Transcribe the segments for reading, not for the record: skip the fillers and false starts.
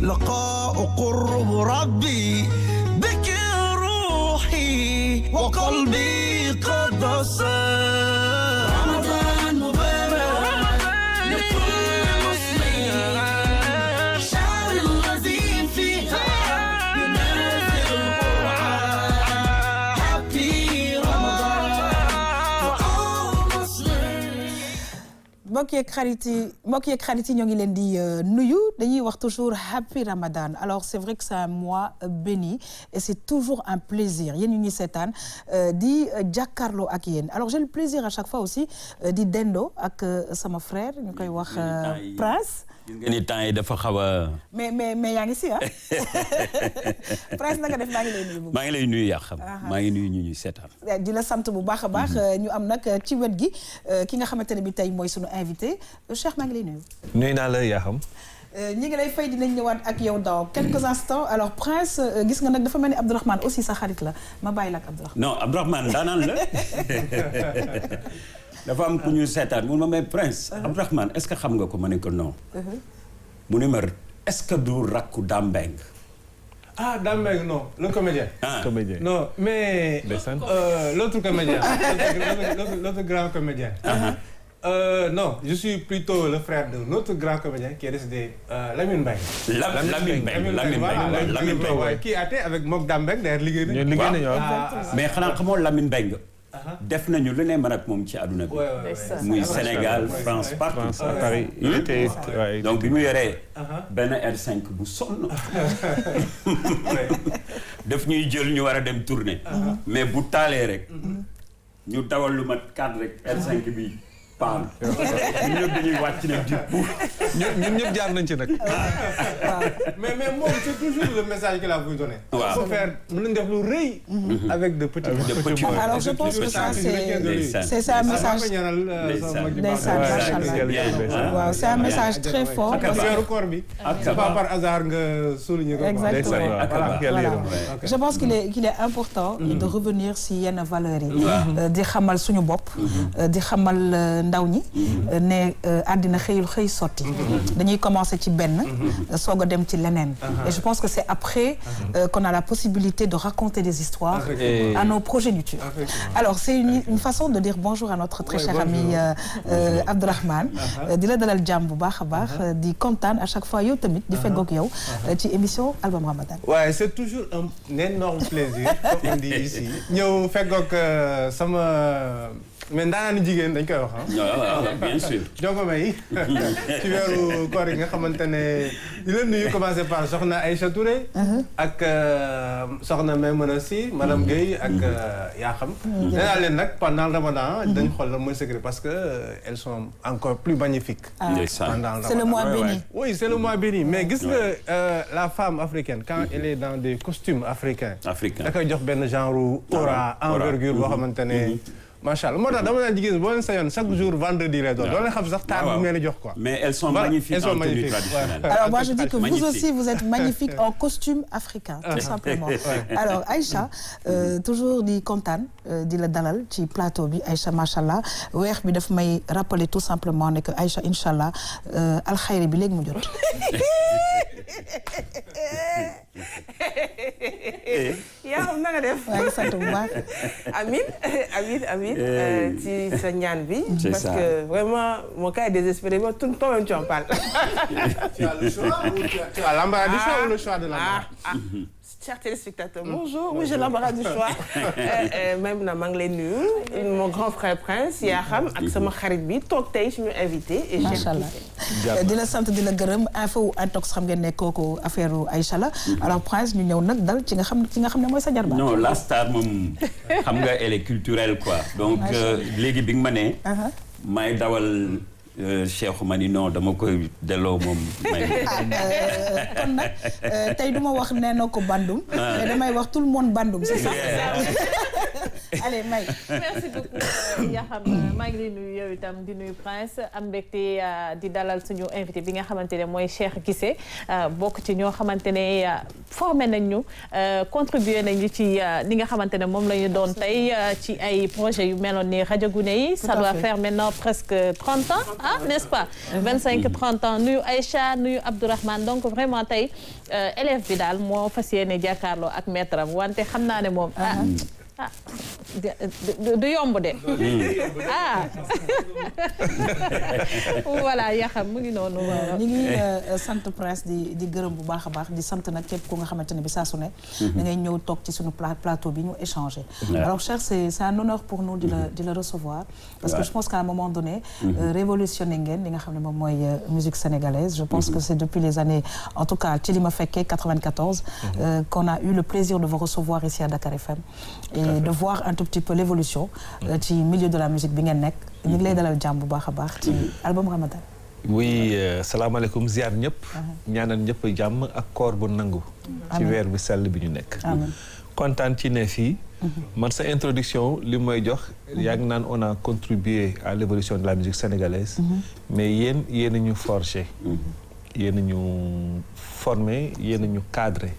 لقاء قرب ربي بك روحي وقلبي قد صار رمضان مبارك لكل مسلم شهر الذي فيها ينزل القرآن Happy Ramadan to all Muslims. mbokk yeeg xarit yi ñoo ngi leen di nuyu dañuy wax toujours Happy Ramadan. Alors c'est vrai que c'est un mois béni et c'est toujours un plaisir yéen ñu ñuy seetaan di jàkkaarloo ak yéen. Alors j'ai le plaisir à chaque fois aussi di dendo ak sama frère ñu koy wax Prince. gis nga ni temps yi dafa xaw a. mais yaa ngi si ah Prince naka def maa ngi lay nuyu. maa ngi lay nuyu yaa xam. maa ngi nuyu ñu ñuy seetaan. di la sant bu baax a baax. ñu am nag ci wet gi ki nga xamante ne bi tey mooy sunu invité Cheikh maa ngi lay nuyu. nuyu naa la yaa xam. ñi ngi lay fay dinañ ñëwaat ak yow dans quelques instants alors Prince gis nga nag dafa mel ni Abdourahmane aussi sa xarit la ma bàyyi la ak Abdourahmane. non Abdourahmane daanaan la. dafa am ku ñu seetaan mu ma mais Prince. Abdourahmane est-ce que xam nga ko ma ne ko non. mu ne ma est-ce que du rakku Dambeng. Ah, Dambeng, non, le comédien. Comédien. Non, mais l'autre comédien, l'autre grand comédien. Non, je suis plutôt le frère de notre grand comédien qui est décédé, Lamine Mbengue. Lamine Mbengue, qui a été avec Mok Dambeng derrière Ligue 1. Mais xanaa xamoo Lamine Mbengue. def nañu lu ne man ak moom ci àdduna bi. muy Sénégal France partout. Paris il était donc bi mu yoree benn R5 bu sonn. def ñuy jël ñu war a dem tourner. mais bu taalee rek. ñu dawal lu mat 4 rek R5 bi paan. ñun ñëpp dañuy wàcc nag di pour. ñun ñëpp jaar nañ ci nag. mais moom c'est toujours le message qu'il a voulu donner. waaw faut faire mën nañ def lu rëy. avec de petits mots. Alors je pense que ça c'est un message. waaw c'est un message très fort. C'est pas par hasard nga souligner ko. Exactement. Je pense qu'il est important de revenir si yenn valeurs yi. di xamal suñu bopp. di xamal ndaw ñi. ne àddina xëyul xëy sotti. dañuy commencer ci benn. soog a dem ci leneen. Et je pense que c'est après qu'on a la possibilité de raconter des histoires à nos progénitures. Alors c'est une façon de dire bonjour à notre très cher ami Abdourahmane. di la dalal jàmm bu baax a baax di kontaan à chaque fois yow tamit di feggoog yow ci émission Album Ramadan. Ouais, c'est toujours un énorme plaisir comme on dit ici. ñëw feggoog sama mais ndaanaanu jigéen dañ koy wax ah. bien sûr. jongo may ci weeru koor yi nga xamante ne di leen nuyu commencer par soxna Aïcha Touré. ak soxna Maimouna Sy madame Guèye ak yaa xam. nee naa leen nag pendant le Ramadan dañ xool lan mooy secret parce que elles sont encore plus magnifiques. pendant le Ramadan. C'est le mois béni. Oui, c'est le mois béni mais gis nga la femme africaine quand elle est dans des costumes africains. da koy jox benn genre aura envergure boo xamante ne. Macha Allah moo tax dama naan jigéen boo leen sañoon chaque jour vendredi lay doon. doo leen xam sax taar bu mel ni jox quoi. mais elles sont magnifiques en tenue traditionnelle. Alors moi je dis que vous aussi vous êtes magnifique en costume africain tout simplement. Alors Aïcha toujours di kontaan di la dalal ci plateau bi Aïcha macha allah weex bi daf may rappeler tout simplement ne que Aïcha incha allah alxayri bi léegi mu jot. yaa xam na nga def. maa ngi sant bu baax. Amin ci sa ñaan bi. parce que vraiment mon cas est désespéré mais toi-même tu en parles. Tu as le choix ou tu as l'embarras du choix ou le choix de l'embarras? Chers téléspectateurs, bonjour. Oui, j'ai l'embarras du choix. Même na maa ngi lay nuyu mon grand frère Prince yaa xam ak sama xarit bi toog tey suñu invité. macha allah di la sant di la gërëm info wu intox xam ngeen ne kooku affaire Aïcha la. alors Prince ñu ñëw nag dal ci nga xam ne mooy sa jarbaat. non la star moom xam nga elle est culturelle quoi. donc léegi bi nga ma ne. may dawal. Cheikh ma ni non dama koy delloo moom may. kon nag tey du ma wax nee na ko Bandung. mais damay wax tout le monde Bandung c'est ça. allez May. merci beaucoup Yaxam maa ngi lay nuyu yow itam di nuyu Prince am mbégte di dalal suñu invité bi nga xamante ne mooy Cheikh Guissé bokk ci ñoo xamante ne formé nañ ñu contribué nañu ci li nga xamante ne moom la ñu doon tey ci ay projets yu meloon ni rajo Gune yi ça doit faire maintenant presque 30 ans n'est-ce pas 25-30 ans nuyu Aïcha nuyu Abdourahmane donc vraiment tey élève bi daal moo fas yéene jàkkaarloo ak maître am wante xam naa ne moom du yomb de voilà Yaxam mu ngi noonu. ñu ngi sant Prince di gërëm bu baax a baax di sant nag képp ku nga xamante ne bi saa su ne da ngay ñëw toog ci suñu plateau bi ñu échanger. alors cher c'est un honneur pour nous di la recevoir. parce que je pense qu'à un moment donné. révolutionné ngeen li nga xam ne moom mooy musique sénégalaise. je pense que c'est depuis les années en tout cas ci li ma fekkee 94. qu'on a eu le plaisir de vous recevoir ici à Dakar FM. et de voir un tout petit peu l'évolution ci milieu de la musique bi ngeen nekk ñu ngi lay dalal jàmm bu baax a baax ci album Ramadan. oui salaamaaleykum ziar ñëpp. ñaanal ñëpp jàmm ak koor bu nangu. ci weer bi sell bi ñu nekk. kontaan ci ne fii. man sa introduction li may jox. yaa ngi naan on a contribué à l'évolution de la musique sénégalaise. mais yéen a ñu forgé. yéen a ñu formé yéen a ñu cadré.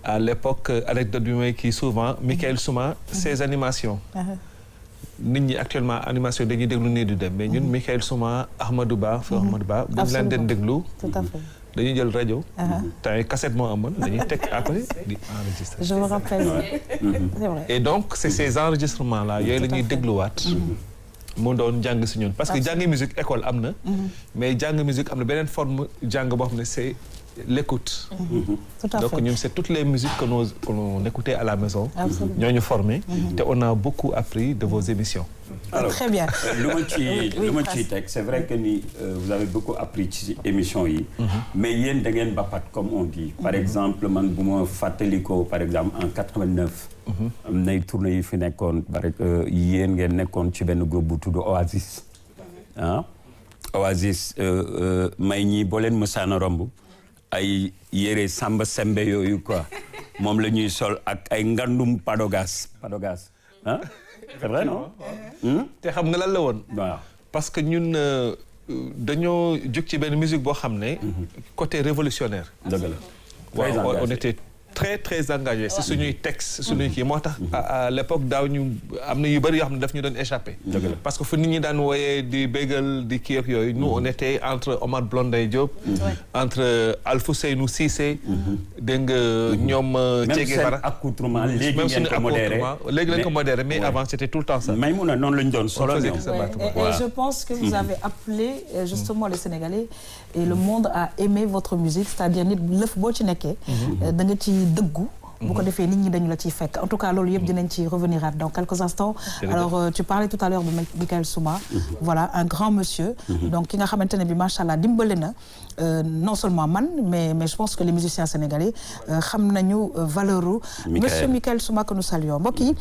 à l'époque anecdote bi may kii souvent Michael Souma ses animations nit ñi actuellement animation dañuy déglu nii du dem mais ñun Michael Souma Ahmadou Ba bu ñu leen den déglu dañuy jël rajo temps cassette moo amoon dañuy teg après di enregistrer. Je me rappelle. C'est vrai. Et donc c'est ces enregistrements là yooyu la ñuy dégluwaat mu doon jàng si ñun parce que jàngi musique école am na mais jàng musique am na beneen forme jàng boo xam ne c'est l'écoute. Tout à fait. Donc ñun c'est toutes les musiques que l'on écoutait à la maison. ñoo ñu formé. te on a beaucoup appris de vos émissions. Alors, très bien. lu ma ciy teg c'est vrai que ni vous avez beaucoup appris ci émission yi. mais yéen da ngeen bappat comme on dit. par exemple man bu ma fàttalikoo par exemple en 89. am nay tournées yi fi nekkoon yéen ngeen nekkoon ci benn groupe bu tudd Oasis. Oasis may ñii boo leen mësaan a romb. ay yére samba sembe yooyu quoi moom la ñuy sol ak ay ngandum padogas c'est vrai non. te xam nga lan la woon. waaw parce que ñun dañoo jóg ci benn musique boo xam ne. côté révolutionnaire. dëgg la. waaw on était très très engagé si suñuy texte suñuy kii moo tax à l'époque daaw ñu am na yu bëri yoo xam ne daf ñu doon échappé. parce que fu nit ñi daan wooyee di bégal di kii ak yooyu nous on était entre Omar Blondin Diop. entre Alfousseynou Cissé. dégg nga ñoom. Che Guevara même seen accoutrement léegi ngeen ko modéré léegi lañ ko modéré mais avant c'était tout le temps ça. Maïmouna noonu la ñu doon solo et je pense que vous avez appelé justement les Sénégalais et le monde a aimé votre musique c'est-à-dire nit lëf boo ci nekkee. da nga ci dëggu. bu ko defee nit ñi dañu la ciy fekk en tout cas loolu yëpp dinañ ci revenir dans quelques instants. alors tu parlais tout à l'heure de Michael Souma. voilà un grand monsieur. donc ki nga xamante ne bi macha allah dimbale na non seulement man mais je pense que les musiciens sénégalais xam nañu valeur u monsieur Michael Souma que nous saluons mbokk yi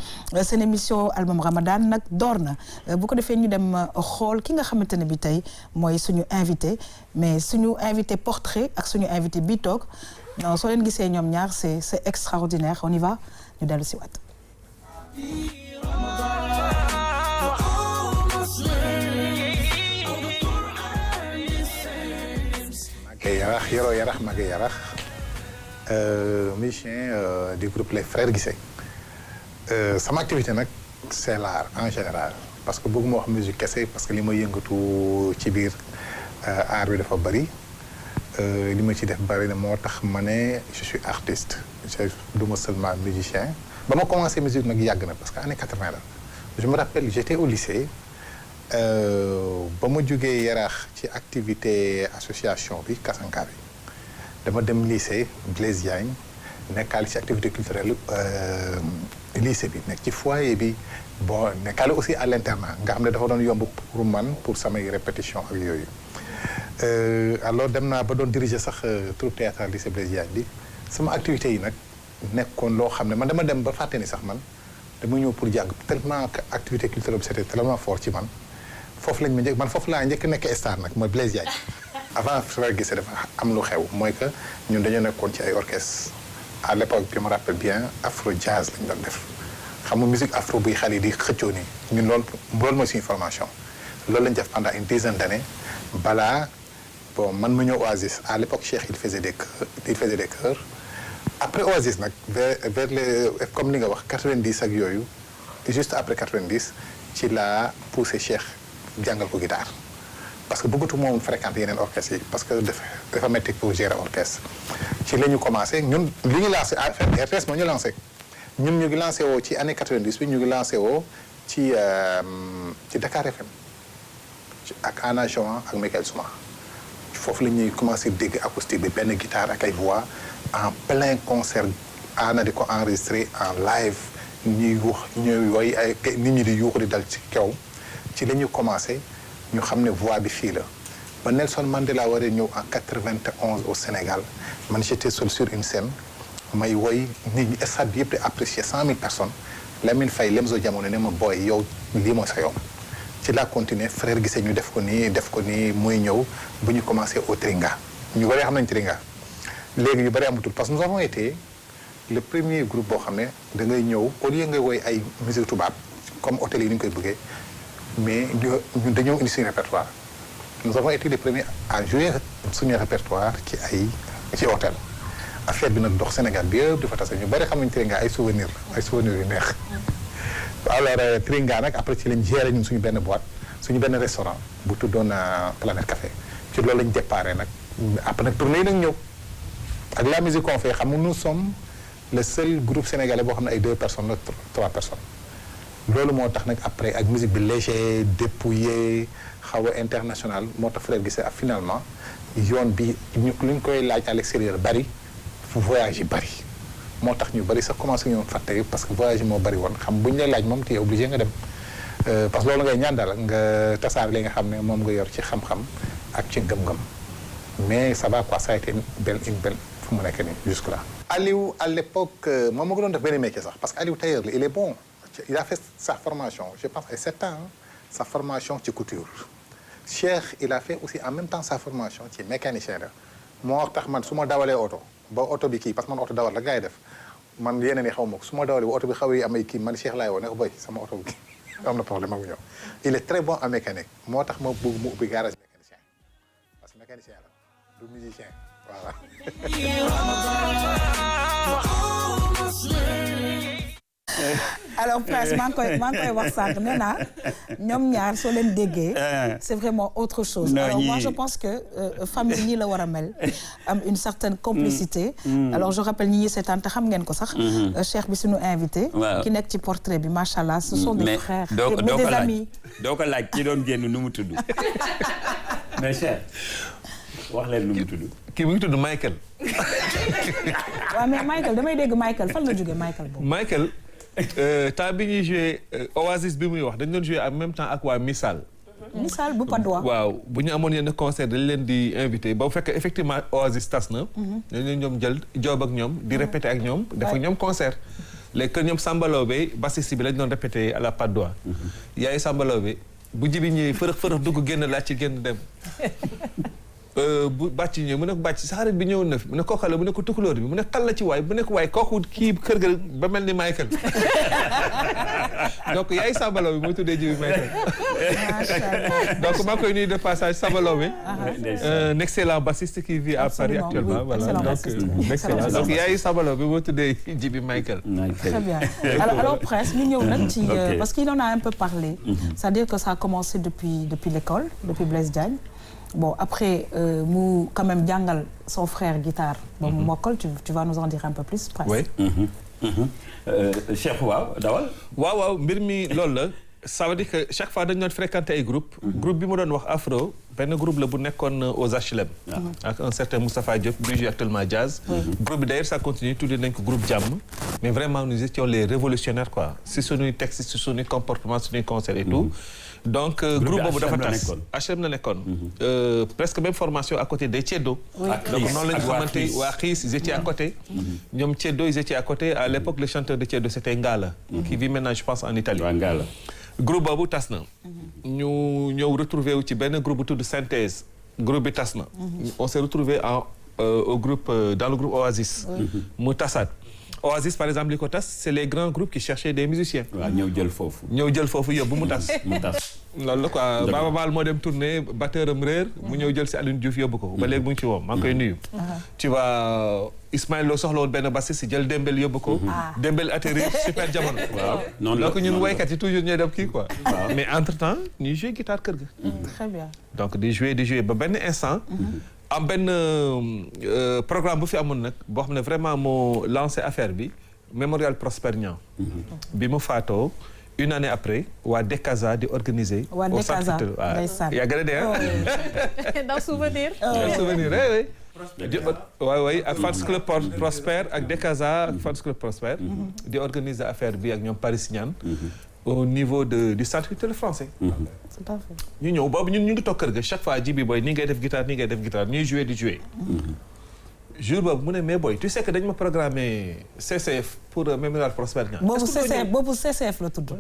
seen émission album Ramadan nag door na bu ko defee ñu dem xool ki nga xamante ne bi tey mooy suñu invité mais suñu invité portrait ak suñu invité bi toog. non soo leen gisee ñoom ñaar c'est extraordinaire on y va ñu dellu si waat. Maguette Yarax Yoro Yarax Maguette Yarax musicien du groupe Les Frères Guissé sama activité nag c'est l'art en général parce que bëgguma wax musique kese parce que li ma yëngatu ci biir art bi dafa bari. li ma ci def bari na moo tax ma ne je suis artiste du ma seulement musicien ba ma commencé musique nag yàgg na parce que année 80 la je me rappelle j'étais au lycée ba ma jógee Yaraax ci activité association bi Kasanka bi dama dem lycée Blaise Diagne nekkaale ci activité culturelle lycée bi nekk ci foyer bi bon nekkaale aussi à l'internat nga xam ne dafa doon yomb pour man pour samay répétition ak yooyu alors dem naa ba doon diriger sax troupe théâtrale lycée Blaise Diagne bi sama activité yi nag nekkoon loo xam ne man dama dem ba fàtte ni sax man dama ñëw pour jàng tellement que activité culturelle bi c'était tellement fort ci man foofu lañ ma njëkk man foofu laa njëkk nekk star nag mooy Blaise Diagne avant Frères Guissé dafa am lu xew mooy que ñun dañoo nekkoon ci ay orchestre à l'époque je me rappelle bien afro jazz lañ doon def xam nga musique afro buy xale yi di xëccoo nii ñun loolu mooy suñu formation loolu lañ def pendant une dizaine d'années balaa bon man ma ñëw Oasis à l'époque Cheikh il faisait des chœurs après Oasis nag vers les comme li nga wax 90 ak yooyu juste après 90 ci la poussé Cheikh jàngal ko guitare parce que bëggatu moom fréquente yeneen orchestres yi parce que dafa métti pour gérer orchestre ci la ñu commencé ñun li ñu lancé RTS moo ñu lancé ñun ñu ngi lancé woo ci année 90 bi ñu ngi lancé woo ci Dakar FM ak Anna Joan ak Michael Souma foofu la ñuy commencé dégg acoustique bi benn guitare ak ay voix en plein concert Anna di ko enregistré en live ñuy woy ay nit ñi di yuuxu di dal ci kaw ci la ñu commencé ñu xam ne voix bi fii la ba Nelson Mandela war a ñëw en 91 au Sénégal man j'étais seul sur une scène may woy nit ñi stade bi yëpp di apprécier 100 000 personnes Lamine Faye Lemzo Jamono ne ma booy yow lii mooy sa yoon ci la continuer frère gisee ñu def ko nii muy ñëw bu ñu commencé au Tringa ñu bari xam nañ Tringa léegi ñu bari amatul parce que nous avons été le premier groupe boo xam ne da ngay ñëw au lieu ngay woy ay musique tubaab comme hôtel yi ni ñu koy bëggee mais ñun dañoo indi suñu répertoire nous avons été les premiers à jouer suñu répertoire ci hôtel affaire bi nag dox Sénégal bi yëpp di fa tase ñu bari xam nañ Tringa ay souvenirs yu neex alors Tringa nag après ci lañ géré ñun suñu benn boîte suñu benn restaurant bu tuddoon Planète Café ci loolu lañ déparé nag après nag tournée yi nag ñëw ak la musique qu'on fait xam nga nous sommes le seul groupe sénégalais boo xam ne ay 2 personnes la 3 personnes loolu moo tax nag après ak musique bi léger dépouillé xaw a international moo tax frère gisee ak finalement yoon bi lu ñu koy laaj à l'extérieur bari voyage yi bari moo tax ñu bari sax commencé ñu fàtte parce que voyage yi moo bari woon xam bu ñu lay laaj moom te obligé nga dem parce que loolu ngay ñaan daal nga tasaare li nga xam ne moom nga yor ci xam-xam ak ci ngëm-ngëm mais ça va quoi ça a été une belle fu mu nekk nii jusque là. Aliou à l'époque moom ma ko doon def benn métier sax parce que Aliou tailleur la il est bon il a fait sa formation je pense ay 7 ans sa formation ci couture Cheikh il a fait aussi en même temps sa formation ci mécanicien la moo tax man su ma dawalee oto ba oto bi kii parce que man oto dawal la gars yi def man yeneen yi xaw ma ko su ma dawalee ba oto bi xaw yi am ay kii man Cheikh laay woo ne ko boy sama oto bi am na problème ak ñëw il est très bon en mécanique moo tax ma bëgg mu ubbi garage mécanicien parce que mécanicien la du musicien voilà. alors Prince maa ngi koy wax sànq nee naa ñoom ñaar soo leen déggee c'est vraiment autre chose. Alors moi je pense que famille ñii la war a mel am une certaine complicité. Alors je rappelle ñi seetaan te xam ngeen ko sax. Cheikh bi suñu invité. ki nekk ci portrait bi macha allah ce sont des frères. mais des amis. doo ko laaj ki doon génn nu mu tudd. mais Cheikh wax leen nu mu tudd. kii mu ngi tudd Michael. waaw mais Michael damay dégg Michael fan la jógee Michael boobu. Michael temps bi ñuy joué Oasis bi muy wax dañu doon joué en même temps ak waa Missal. Missal bu Padois. waaw bu ñu amoon yenn concert dañ leen di invité ba bu fekkee effectivement Oasis tas na. dañ leen ñoom jël joob ak ñoom di répété ak ñoom. def ak ñoom concert. léegi que ñoom Samba Lawbe bassiste bi lañ doon répété à la Padois. yaay Samba Lawbe bu jibi ñëwee fërëx dugg génn laaj ci génn dem. bu bàcc ñëw mu ne ko bàcc sa xarit bi ñëwoon na fi mu ne ko xale mu ne ko tukulóor bi mu ne xal la ci waay mu ne ko waay kooku kii kër ga ba mel ni Michael donc yaay Sambalaw bi moo tuddee jibi Michael donc maa ngi koy nuyu de passage Sambalaw bi un excellent bassiste qui vit à Paris actuellement voilà donc excellent donc yaay Sambalaw bi moo tuddee jibi Michael. Très bien alors Prince ñu ñëw nag ci parce qu'il en a un peu parlé c'est-à-dire que ça a commencé depuis l'école depuis Blaise Diagne. Bon après mu quand même jàngal son frère guitare. ba mu mokkal tu vas nous en dire un peu plus. oui. Cheikh waaw dawal. waaw mbir mi loolu la ça veut dire que chaque fois dañu doon fréquenter ay groupe groupe bi mu doon wax Afro benn groupe la bu nekkoon aux HLM. ak un certain Moustapha Diop bi joue actuellement jazz. groupe bi d'ailleurs ça continue tuddee nañ ko groupe Jàmm. mais vraiment nous étions les révolutionnaires quoi si suñuy texte si suñuy comportement suñuy concert et tout. donc groupe boobu dafa tas HLM la nekkoon presque même formation à côté des Ceddo donc noonu la ñu xamante waa Xiis ils étaient à côté ñoom Ceddo ils étaient à côté à l'époque le chanteur de Ceddo c'était Ngala qui vit maintenant je pense en Italie Ngala groupe boobu tas na ñu ñëw retrouvé wu ci benn groupe bu tudd Synthèse groupe bi tas na on s'est retrouvé au groupe dans le groupe Oasis mu tasaat Oasis par exemple li ko tas c'est les grands groupes qui cherchaient des musiciens. waaw ñëw jël foofu. ñëw jël foofu yóbbu mu tas. mu tas. loolu la quoi Baba Maal moo dem tourner batteur am réer mu ñëw jël si Alioune Diouf yóbbu ko ba léegi mu ngi ci woom maa ngi koy nuyu. tu vois Ismaël Lo soxla woon benn bassiste jël Dembel yóbbu ko. Dembel atterrir super jamono. waaw noonu la donc ñun woykat yi toujours ñooy def kii quoi. mais entre temps ñuy jouer guitare kër ga. Très bien. donc di jouer ba benn instant. am benn programme bu fi amoon nag boo xam ne vraiment moo lancé affaire bi Mémorial Prosper Niang. bi mu faatoo une année après waa Dekaza di organiser. waa Dekaza ndeysaan yaa gën a dee dans souvenir. dans souvenir oui. waay ak fans club Prosper ak Dekaza ak fans club Prosper. di organiser affaire bi ak ñoom Paris Niane. au niveau du centre culturel français. tout à fait. ñu ñëw boobu ñun ñu ngi toog kër ga chaque fois Djibi boy nii ngay def guitare nii ngay def guitare ñuy jouer di jouer. jour boobu mu ne mais boy tu sais que dañ ma programmé CCF pour Mémorial Prosper Niang. boobu CCF la tudd.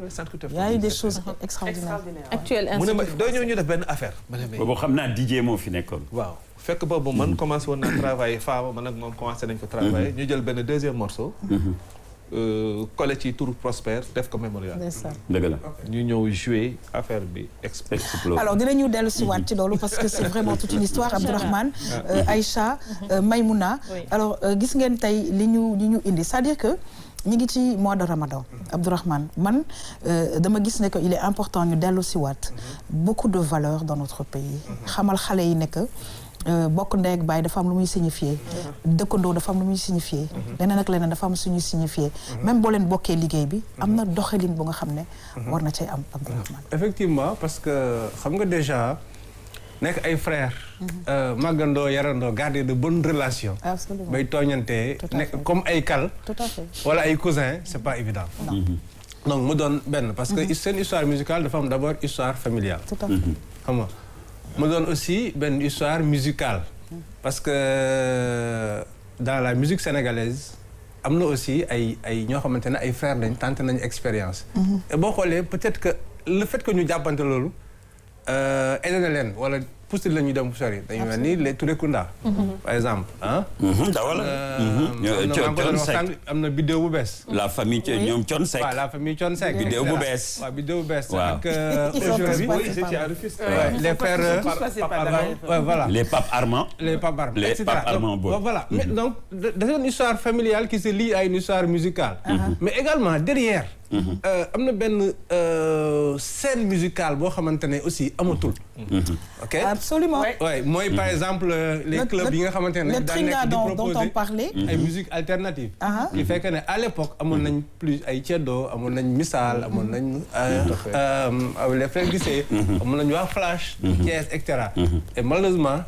y a eu des choses extraordinaires. actuel mu ne ma doo ñëw ñu def benn affaire. ma ne mais boobu xam naa DJ moo fi nekkoon. waaw fekk boobu man commencé woon naa travailler Fama man ak moom commencé nañ ko travailler. ñu jël benn deuxième morceau. collé ci tour Prosper def ko Mémorial. dëgg la. ñu ñëw jouer affaire bi explose. alors dinañu dellu si waat ci loolu parce que c'est vraiment toute une histoire Abdourahmane Aïcha Maïmouna. alors gis ngeen tey li ñu indi c'est-à-dire que ñu ngi ci mois de Ramadan Abdourahmane man dama gis ne que il est important ñu dellu si waat beaucoup de valeurs dans notre pays xamal xale yi ne que bokk ndey ak baay dafa am lu muy signifier dëkkandoo dafa am lu muy signifier leneen ak leneen dafa am suñuy signifier même boo leen bokkee liggéey bi am na doxalin bu nga xam ne war na cay am Abdourahmane. effectivement parce que xam nga déjà nekk ay frères màggandoo yarandoo garder de bonnes relations. Absolument. bay tooñantee nekk comme ay kal tout à fait. wala ay cousins c'est pas évident. donc mu doon benn parce que seen histoire musicale dafa am d'abord histoire familiale. tout à fait. xam nga mu doon aussi benn histoire musicale parce que dans la musique sénégalaise am na aussi ay ñoo xamante ne ay frères lañ tenté nañu expérience. et boo xoolee peut-être que le fait que ñu jàppante loolu aidé na leen wala poussé la ñuy dem sori dañu mel ni les Touré Kunda. par exemple ah. dawal. am na vidéo bu bees. la famille ñoom Thione Seck. waaw la famille Thione Seck. vidéo bu bees. waaw vidéo bu bees. waaw ak aujourd'hui les frères. voilà. les papes Armand. les papes Armand. les papes Armand boobu. voilà mais donc dafa une histoire familiale qui se lie à une histoire musicale. mais également derrière. am na benn scène musicale boo xamante ne aussi amatul. ok absolument. oui mooy par exemple les clubs yi nga xamante ne. le Tringa dont on parlait. ay musique alternative. qui fait que ne à l'époque amoon nañ plus ay ceddo amoon nañ misaal amoon nañ. les frères Guissé. amoon nañ waa Flash. Thiès et cetera. et malheureusement.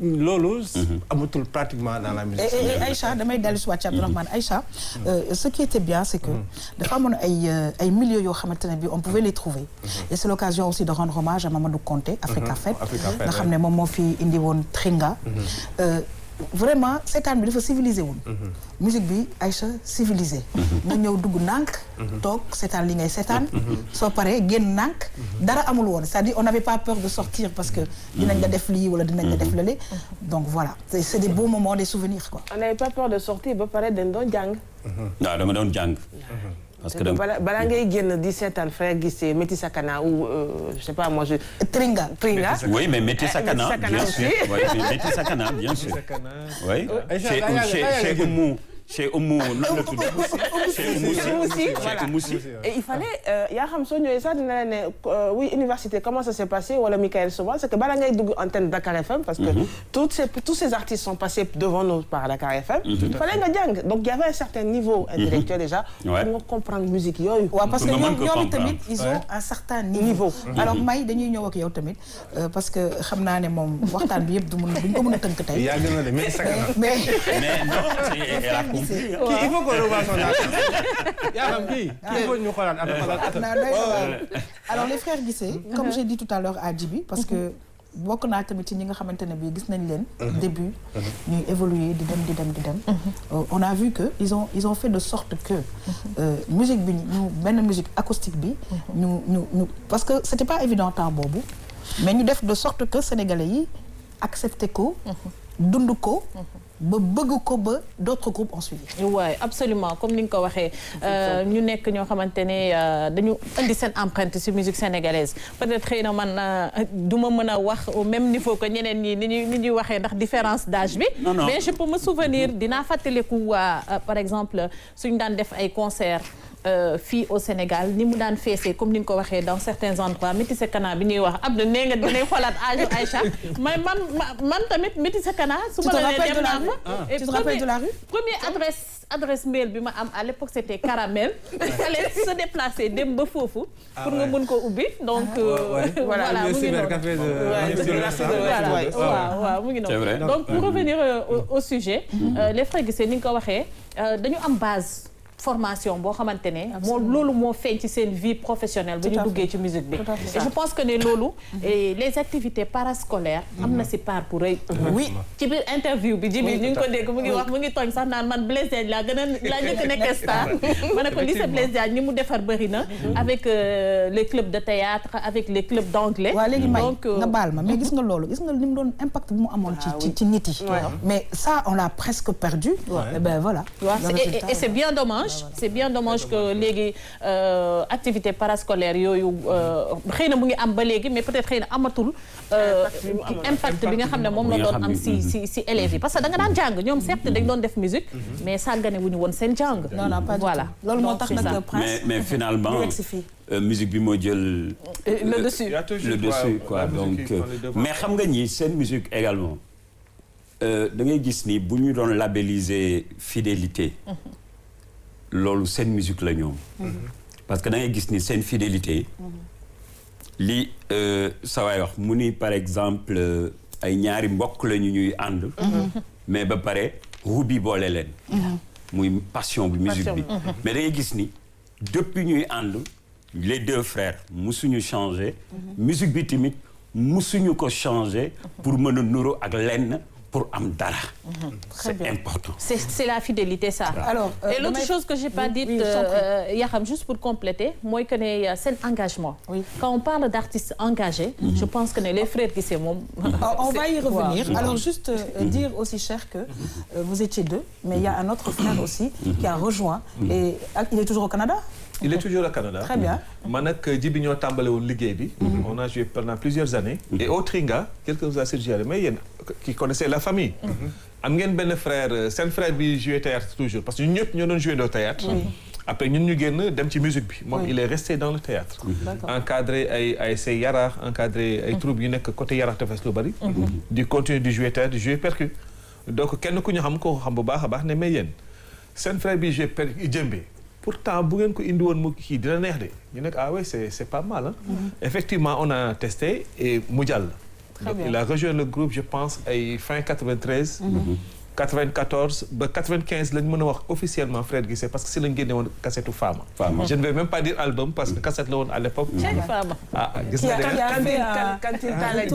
loolu amatul pratiquement dans la musique. et Aïcha damay dellu si waat ci Abdourahmane Aïcha ce qui était bien c'est que dafa amoon ay milieux yoo xamante ne bi on pouvait les trouver et c'est l'occasion aussi de rendre hommage à Mamadou Konté Africa Fête nga xam ne moom moo fi indi woon Tringa vraiment seetaan bi dafa civilisé woon musique bi Aïcha civilisé nga ñëw dugg nànk toog seetaan li ngay seetaan soo paree génn nànk dara amul woon c'est-à-dire on n'avait pas peur de sortir parce que dinañ la def lii wala dinañ la def lële donc voilà c'est des beaux moments des souvenirs quoi. On n'avait pas peur de sortir ba pare dañ doon jàng. waaw dama doon jàng. parce que balaa ngay génn di seetaan frère Guissé Métis Sakana ou je sais pas moi je. Tringa. oui mais Métis Sakana bien sûr oui Métis Sakana bien sûr. oui chez Oumou nan la tudd. Voilà. Et il fallait yaa xam soo ñëwee sax dina la ne oui université comment ça s'est passé wala Michael Souma c'est que bala ngay dugg antenne Dakar FM parce que tous ces artistes sont passés devant nous par Dakar FM. il fallait nga jàng donc il y avait un certain niveau intellectuel déjà. pour nga comprendre musique yooyu. waaw parce que ñoom tamit ils ont un certain niveau. alors May dañuy ñëw ak yow tamit parce que xam naa ne moom waxtaan bi yëpp duñ ko mën a tënk tey. yaa gën a de mais non kii il faut qu'on revoie son âge. yaa xam kii il faut ñu xoolaat alors les frères Guissé comme j'ai dit tout à l'heure à Djibi parce que bokk naa tamit ci ñi nga xamante ne bii gis nañ leen début ñuy évoluer di dem on a vu que ils ont fait de sorte que musique bi ñu benn musique acoustique bi ñu parce que c'était pas évident temps boobu mais ñu def de sorte que sénégalais yi accepté ko dund ko ba bëgg ko ba d'autres groupes ont suivi. waaw absolument comme ni nga ko waxee ñu nekk ñoo xamante ne dañu indi seen empreinte ci musique sénégalaise peut-être xëy na man du ma mën a wax au même niveau que ñeneen ñi ni ñuy waxee ndax différence d'âge bi. mais je peux me souvenir dinaa fàttaliku par exemple suñu daan def ay concerts. Fii au Sénégal ni mu daan feesee comme ni nga ko waxee dans certains endroits Métisse Kana bi ñuy wax Abdou nee nga dinañ xoolaat âge Aïcha mais man tamit Métisse Kana su ma la nee dem naa ma tu te rappelles de la rue première adresse mail bi ma am à l'époque c'était Caramel il fallait se déplacer dem ba foofu pour nga mën ko ubbi donc voilà mu ngi noonu waaw mu ngi noonu donc pour revenir au sujet les frères Guissé ni nga ko waxee dañu am base formation boo xamante ne loolu moo feeñ ci seen vie professionnelle ba ñu duggee ci musique bi et je pense que ne loolu les activités parascolaires am na si part pour rëy oui ci biir interview bi Djibi ñu ngi ko dégg mu ngi wax mu ngi tooñ sax naan man Blaise Diagne laa njëkk nekk star ma ne ko lycée Blaise Diagne ñi mu defar bëri na avec les clubs de théâtre avec les clubs d'anglais waaw léegi may nga baal ma mais gis nga loolu gis nga ni mu doon impact bi mu amoon ci nit yi mais ça on l'a presque perdu et ben voilà et c'est bien dommage c'est bien dommage que léegi activité parascolaire yooyu xëy na mu ngi am ba léegi mais peut-être xëy na amatul impact bi nga xam ne moom la doon am si élèves yi parce que da nga daan jàng ñoom certes dañ doon def musique mais sàggane wu ñu woon seen jàng non pas voilà loolu moo tax nag Prince mais finalement musique bi moo jël le dessus quoi donc mais xam nga ñi seen musique également da ngay gis ni bu ñu doon labelliser fidélité loolu seen musique la ñoom parce que da ngay gis ni seen fidélité li sawaay wax mu ni par exemple ay ñaari mbokk la ñu ñuy ànd mais ba pare rubi boole leen muy passion bi musique bi mais da ngay gis ni depuis ñuy ànd les deux frères musuñu changer musique bi tamit musuñu ko changer pour mën a nuru ak lenn pour am dara. C'est important. C'est la fidélité, ça. Alors, et l'autre chose que j'ai pas dite, Yakham, juste pour compléter, moi, c'est l'engagement. Oui. Quand on parle d'artistes engagés, je pense que les frères qui c'est mon... On va y revenir. Alors, juste dire aussi, cher, que vous étiez deux, mais il y a un autre frère aussi qui a rejoint. Et il est toujours au Canada? Il est toujours au Canada. Très bien. Man ak Djibi ñoo tàmbale woon liggéey bi. On a joué pendant plusieurs années. Et au Tringa, quelques années suggéré, mais yéen qui connaissez la famille. am ngeen benn frère seen frère bi joué théâtre toujours parce que ñun ñëpp ñoo doon joué au théâtre. Après ñun ñu génn dem ci musique bi. moom il est resté dans le théâtre. Encadré ay say Yaraax encadré ay troupes yu nekk côté Yaraax Tefes lu bari. di continuer di jouer théâtre di jouer percu. donc kenn ku ñu xam ko xam bu baax a baax ne mais yéen seen frère bi joué percu djembé. Pourtant bu ngeen ko indi woon mu kii dina neex de ñu nekk ah oui c'est pas mal hein. Effectivement on a testé et mu jàll. Donc il a rejoint le groupe je pense ay fin 93. 94 ba 95 lañ mën a wax officiellement Frères Guissé parce que si lañ génne woon cassette Fama. Je ne vais même pas dire album parce que cassette la woon à l'époque. Fama. Ah gis nga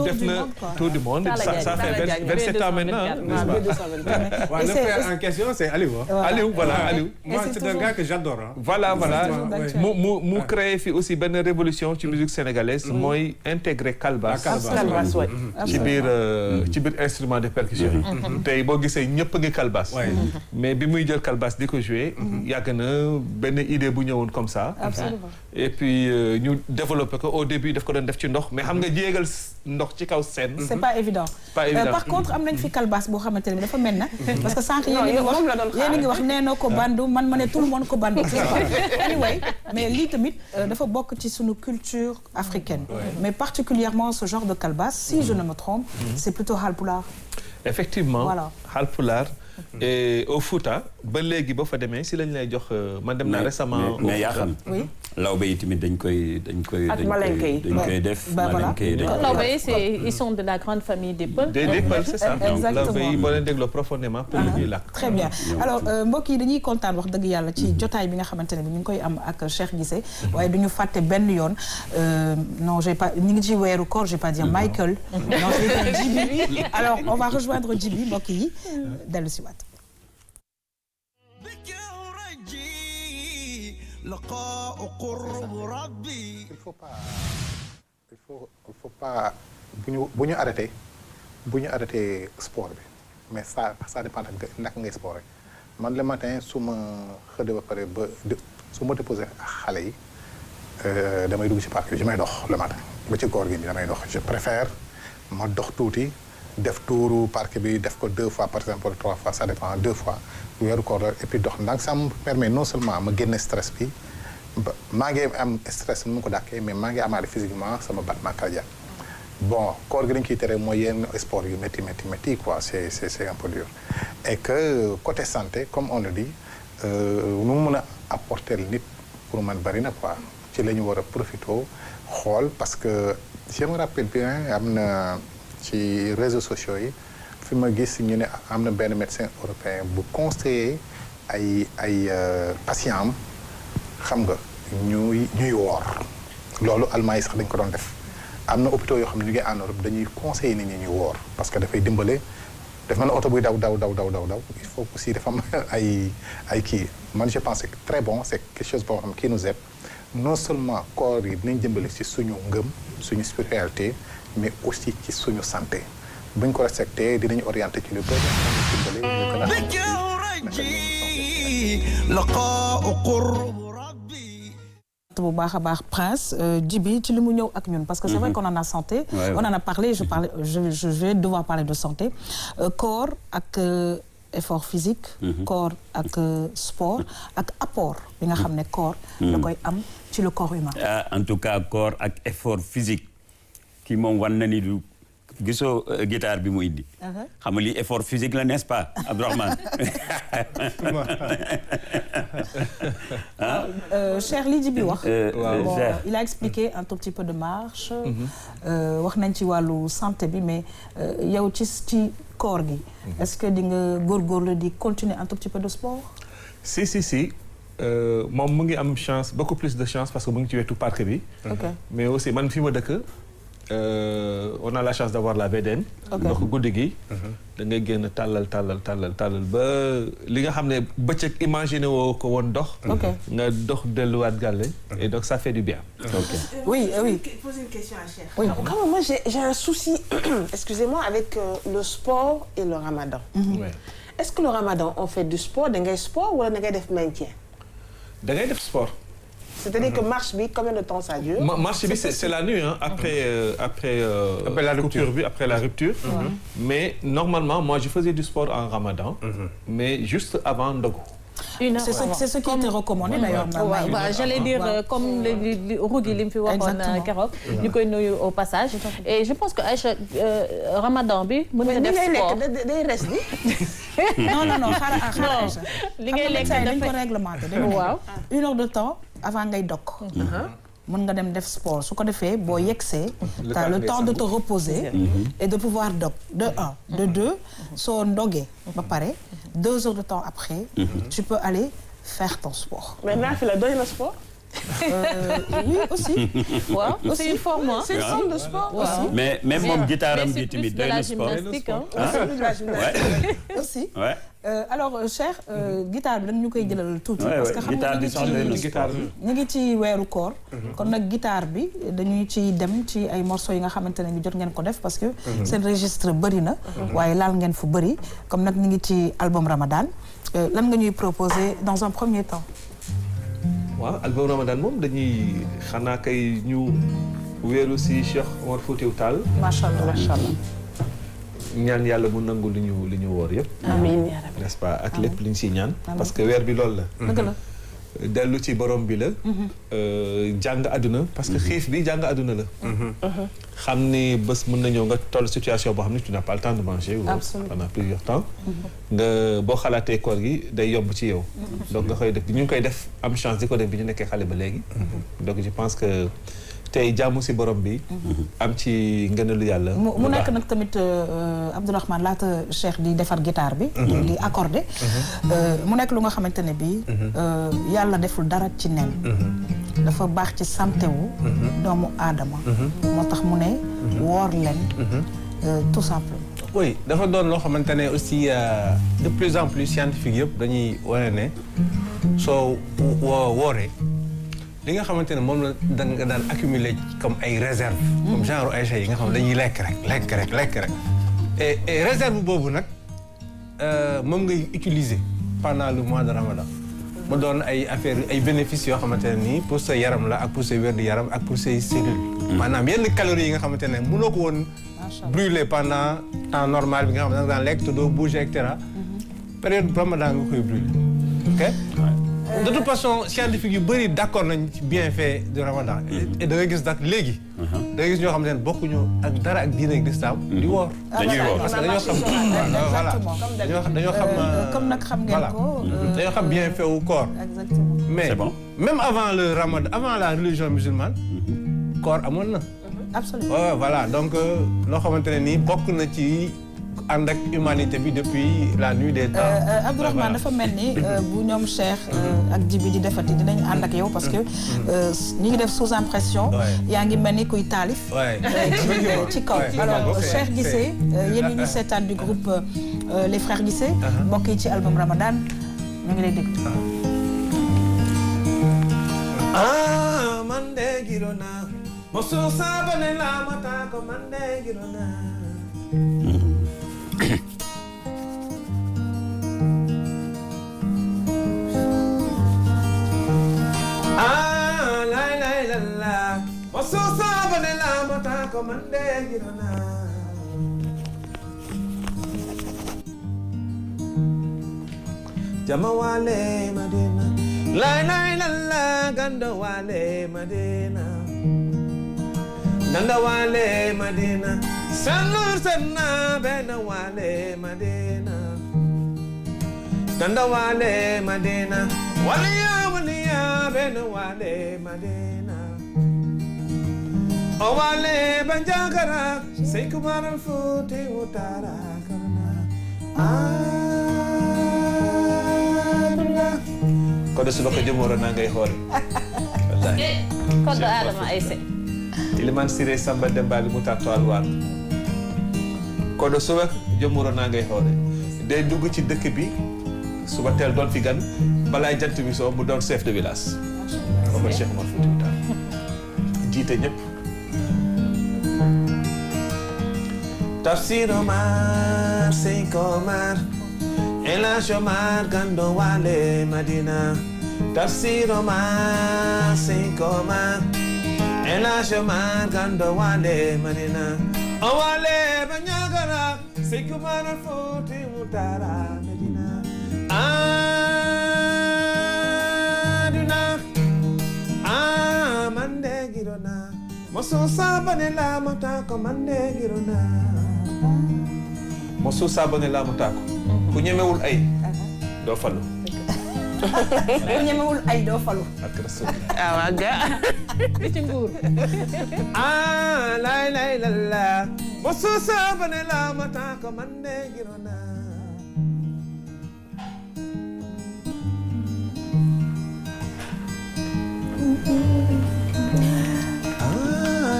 def na tour du monde. Ça fait 27 ans maintenant. Le frère en question c'est Aliou. Aliou voilà Aliou. Moi c'est un gars que j'adore. Voilà mu créé fi aussi benn révolution ci musique sénégalaise mooy intégrer Calbas. ci biir instrument de percussion yi. tey boo gisee ñëpp a ngi Calbas. mais bi muy jël Calbas di ko jouer yàgg na benn idée bu ñëwoon comme ça. Absolument. et puis ñu développé ko au début daf ko doon def ci ndox mais xam nga jéegal ndox ci kaw scène. c'est pas évident. Par contre am nañ fi Calbas boo xamante ne dafa mel na. parce que sànq yéen a ngi wax nee na ko bandu man ma ne tout le monde ko bandu. anyway mais lii tamit dafa bokk ci sunu culture africaine. mais particulièrement ce genre de Calbas si je ne me trompe. c'est plutôt Halpulaar. Effectivement voilà. Halpulaar et au Fouta ba léegi ba fa demee si lañ lay jox man dem naa récemment. mais yaa xam. lawbe yi tamit dañ koy def. lawbe yi ils sont de la grande famille des Peuls. des Peuls c'est ça. lawbe yi boo leen dégloo profondément Pël la ñuy làkk. très bien alors mbokk yi dañuy kontaan wax dëgg yàlla ci jotaay bi nga xamante ne bi ñu ngi koy am ak Cheikh Guissé waaye du ñu fàtte benn yoon non j'ai pas ñu ngi ci weeru koor j'ai pas dire Michael. non je vais dire Djibi alors on va rejoindre Djibi mbokk yi dellu si waat. il faut pas bu ñu arrêté sport bi mais ça dépend naka ngay sport rek man le matin su ma xëddee ba pare su ma déposé xale yi damay dugg ci parc bi damay dox le matin ba ci koor gi bi damay dox je préfère ma dox tuuti def tuuru parc bi def ko 2 fois par exemple 3 fois ça dépend 2 fois weeru koor la et puis dox donc ça me permet non seulement ma génne stress bi maa ngi am stress nu mu ko dàkkee mais maa ngi amaale physiquement sama battement cardiaque bon koor gi dañ ciy tere mooy yenn sport yu métti quoi c'est un peu dur et que côté santé comme on le dit nu mu mën a apporter nit pour man bari na quoi ci la ñu war a profité xool parce que je me rappelle bien am na ci réseaux sociaux yi fi ma gis ñu ne am na benn médecin européen bu conseiller ay patient am xam nga ñuy woor loolu Allemagne sax dañ ko doon def am na hôpitaux yoo xam ne ñu ngi en Europe dañuy conseiller nit ñi ñuy woor parce que dafay dimbale daf mel ne oto buy daw il faut aussi dafa am ay kii man je pense que très bon c'est quelque chose boo xam qui nous aide non seulement corps yi dinañ dimbale ci suñu ngëm suñu spiritualité mais aussi ci suñu santé buñ ko respecté dinañ orienté ci lu bëri bu baax a baax Prince Djiby ci li mu ñëw ak ñun parce que c'est vrai qu'on en a santé on en a parlé je vais devoir parler de santé corps ak effort physique corps ak sport ak apport bi nga xam ne corps da koy am ci le corps humain en tout cas corps ak effort physique kii moom wan na ni du gisoo guitare bi mu indi xam nga lii effort physique la n'est-ce pas Abdourahmane Cheikh li Djiby wax il a expliqué un tout petit peu de marche wax nañ ci wàllu santé bi mais yow ci corps gi est-ce que di nga góorgóorlu di continuer un tout petit peu de sport si moom mu ngi am chance beaucoup plus de chance parce que mu ngi ci wetu parc bi mais aussi man fi ma dëkk on a la chance d'avoir la VDN donc guddi gi da ngay génn tàllal ba li nga xam ne bëccëg imaginer woo ko woon dox nga dox delluwaat gàlle et donc ça fait du bien oui poser une question à Cheikh oui. Quand même, moi j'ai un souci excusez-moi avec le sport et le ramadan est-ce que le ramadan on fait du sport da ngay sport wala da ngay def maintien da ngay def sport c'est-à-dire que marche bi combien de temps ça dure marche bi c'est la nuit après la rupture bi après la rupture mais normalement moi je faisais du sport en ramadan mais juste avant ndogu c'est ce qui était recommandé d'ailleurs j'allais dire comme Rougui li mu fi waxoon keroog ñu koy nuyu au passage et je pense que Aïcha ramadan bi mën nga def sport day res di non xaaral Aïcha li ngay lekk dañ ko réglementé waaw 1 heure de temps avant ngay dog mën nga dem def sport su ko defee boo yegsee t'as le temps de te reposer et de pouvoir dog de 1 de 2 soo ndogee ba pare 2 heures de temps après tu peux aller faire ton sport mais naafila doy na sport oui aussi waaw c'est une forme c'est une forme de sport aussi mais même moom guitare am bi tamit doy na sport aussi alors cher guitare bi dañ ñu koy jëlal tuuti parce que xam nga ñu ngi ci weeru koor kon nag guitare bi dañuy ci dem ci ay morceaux yi nga xamante ne ni jot ngeen ko def parce que seen registre bëri na waaye laal ngeen fu bëri comme nag ñu ngi ci album Ramadan lan nga ñuy proposer dans un premier temps waaw album Ramadan moom dañuy xanaa kay ñu weeru si Cheikh Omar Foutiyou Tall macha allah ñaan yàlla mu nangu li ñu woor yëpp amiin n'est-ce pas ak lépp li ñu siy ñaan parce que weer bi loolu la dëgg la dellu ci borom bi la jàng àdduna parce que xiif bi jàng àdduna la xam ni bés mën na ñëw nga toll situation boo xam ne tu n'as pas le temps de manger pendant plusieurs temps nga boo xalaatee koor gi day yomb ci yow donc nga koy def ñu ngi koy def am chance di ko def bi ñu nekkee xale ba léegi donc je pense que tey jàmm si borom bi am ci ngëneelu yàlla mu nekk nag tamit Abdourahmane laata Cheikh di defar guitare bi di accordé mu nekk lu nga xamante ne bi yàlla deful dara ci nen dafa baax ci santé wu doomu aadama moo tax mu ne woor leen tout simplement oui dafa doon loo xamante ne aussi de plus en plus scientifique yëpp dañuy wane ne soo wooree li nga xamante ne moom la nga daan accumuler comme ay réserve comme genre Aïcha yi nga xam ne dañuy lekk rek et réserve boobu nag moom ngay utiliser pendant le mois de Ramadan. mu doon ay affaire ay bénéfices yoo xamante ne nii pour sa yaram la ak pour sa wér-gu-yaram ak pour say cellules. maanaam yenn calories yi nga xamante ne mënoo ko woon brûler pendant temps normal bi nga xam ne da nga daan lekk te doo bouger et cetera. période Ramadan nga koy brûler. ok de toute façon scientifique yu bëri d'accord nañ ci bienfait du Ramadan. et da ngay gis nag léegi. da ngay gis ñoo xamante ne bokkuñu ak dara ak diine ak lislaam di woor. dañuy woor parce que dañoo xam voilà dañoo xam. comme nag xam ngeen ko. dañoo xam bienfait wu koor. exactement mais même avant le Ramadan avant la religion musulmane. koor amoon na. absolument voilà donc loo xamante ne nii bokk na ci. ànd ak humanité bi depuis la nuit des temps. Abdourahmane dafa mel ni bu ñoom Cheikh ak Djibi di defati dinañ ànd ak yow parce que ñi ngi def sous impression. yaa ngi mel ni kuy taalif. ci kaw alors Cheikh Guissé yéen ñi ñu seetaan du groupe les frères Guissé. mbokk yi ci album Ramadan ñu ngi lay déglu. man de giro naa mosu saabane la mata ko man de giro naa. Mosu saabane la mata ko man de giro naa. Jama wale Madina la ganda wale Madina ganda wale Madina sanur sanna bena wale Madina ganda wale Madina waliya bena wale Madina o wale banjagara say kumaran futi utara karna Kodo suba ko jëmooro naa ngay xool. wallaahi. Kodo Adama Aïssé. Iliman Siré Samba Dembaali mu tàttu alwaan. Kodo suba jëmooro naa ngay xoole. day dugg ci dëkk bi suba teel doon fi gan balaay jant bi soo mu doon chef de village. Omar Cheikh Omar Foutiyou Tall. jiite ñëpp. Tafsir Omar Seyk Omar. El Hadj Omar Gando Wale Madina Tafsir Omar Seyk Omar El Hadj Omar Gando Wale Madina o Wale Banjagara Seyk Omar Foutiyou Tall Madina aduna mande girona mosu sabane la mata ko mande girona mosu sabane la mata ko ku ñemewul ay doo falu. ku ñemewul ay doo falu. ak rasul. waaw ga. li ci nguur. lay la la. mosu sabane la mata ko man de girona.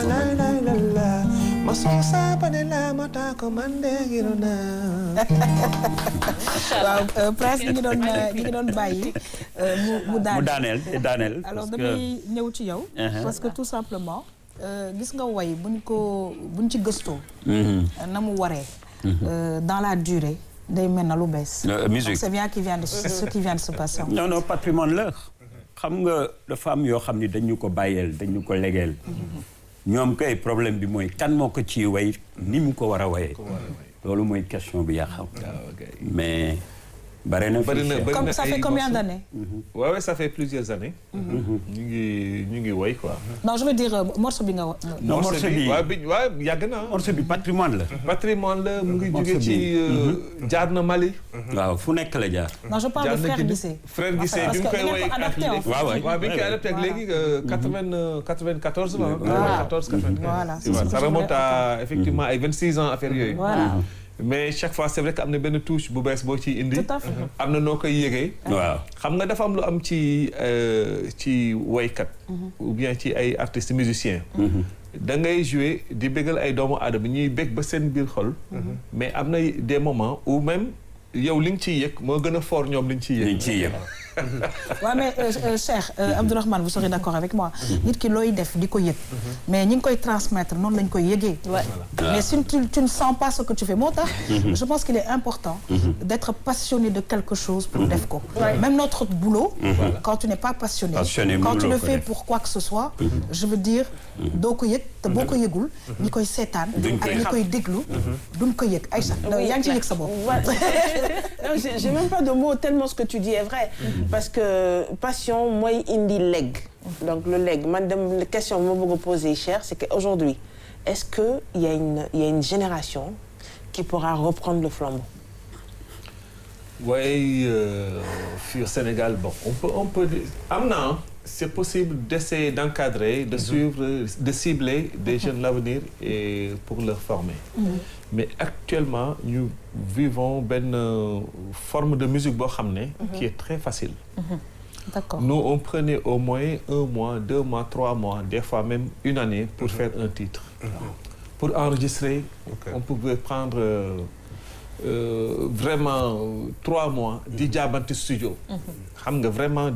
lay la la. mosu sabane la mata ko man de girona. waaw Prince ñi ngi doon bàyyi mu daaneel alors damay ñëw ci yow parce que tout simplement gis nga way buñ ci gëstoo na mu waree dans la durée day mel na lu bees musique c'est bien ce qui vient de se passer non patrimoine la xam nga dafa am yoo xam ni dañu ko bàyyeel dañu ko legeel ñoom kay problème bi mooy kan moo ko ciy way ni mu ko war a wayee loolu mooy question bi yaa xam mais bari na comme ça fait combien d'années ouais ça fait plusieurs années ñu ngi woy quoi non je veux dire morceau bi nga non morceau bi waaw yàgg na morceau bi patrimoine la mu ngi jóge ci jaar na Mali waaw fu nekk la jaar non je parle de frère Guissé frère Guissé bi mu koy woy waaw bi ñu koy adapté ak léegi 94 la 94 voilà ça remonte à effectivement ay 26 ans affaire yooyu mais chaque fois c'est vrai que am na benn touche bu bees boo ciy indi. tout à fait am na noo koy yëgee. waaw xam nga dafa am lu am ci woykat. ou bien ci ay artistes musiciens. da ngay jouer di bégal ay doomu aadama ñuy bég ba seen biir xol. mais am na des moments où même yow li nga ciy yëg moo gën a fort ñoom li ñu ciy yëg. Ouais, mais Cheikh Abdourahmane, vous serez d'accord avec moi. Nit ki looy def di ko yëg. Mais ñi ngi koy transmettre noonu lañ koy yëgee. Mais si tu ne sens pas ce que tu fais, moo tax je pense qu'il est important d'être passionné de quelque chose pour def ko. Même notre boulot, quand tu n'es pas passionné, quand tu le fais pour quoi que ce soit, je veux dire doo ko yëg te boo ko yëgul ñi koy seetaan ak ñi koy déglu duñ ko yëg. Aïcha yaa ngi ci yëg sa bopp. J'ai même pas de mots tellement ce que tu dis est vrai parce que passion mooy indi leg. Donc le leg man dem la question ma bëgg a poser cher c'est qu'aujourd'hui est-ce que il y a une génération qui pourra reprendre le flambeau? Oui, fii au Sénégal bon on peut am na c'est possible d'essayer d'encadrer, de suivre, de cibler des jeunes l'avenir et pour leur former. Mais actuellement nous vivons une forme de musique boo xam ne qui est très facile. D'accord. Nous on prenait au moins 1 mois, 2 mois, 3 mois, des fois même une année pour faire un titre. Pour enregistrer, on pouvait prendre vraiment 3 mois di jaabante studio. Xam nga vraiment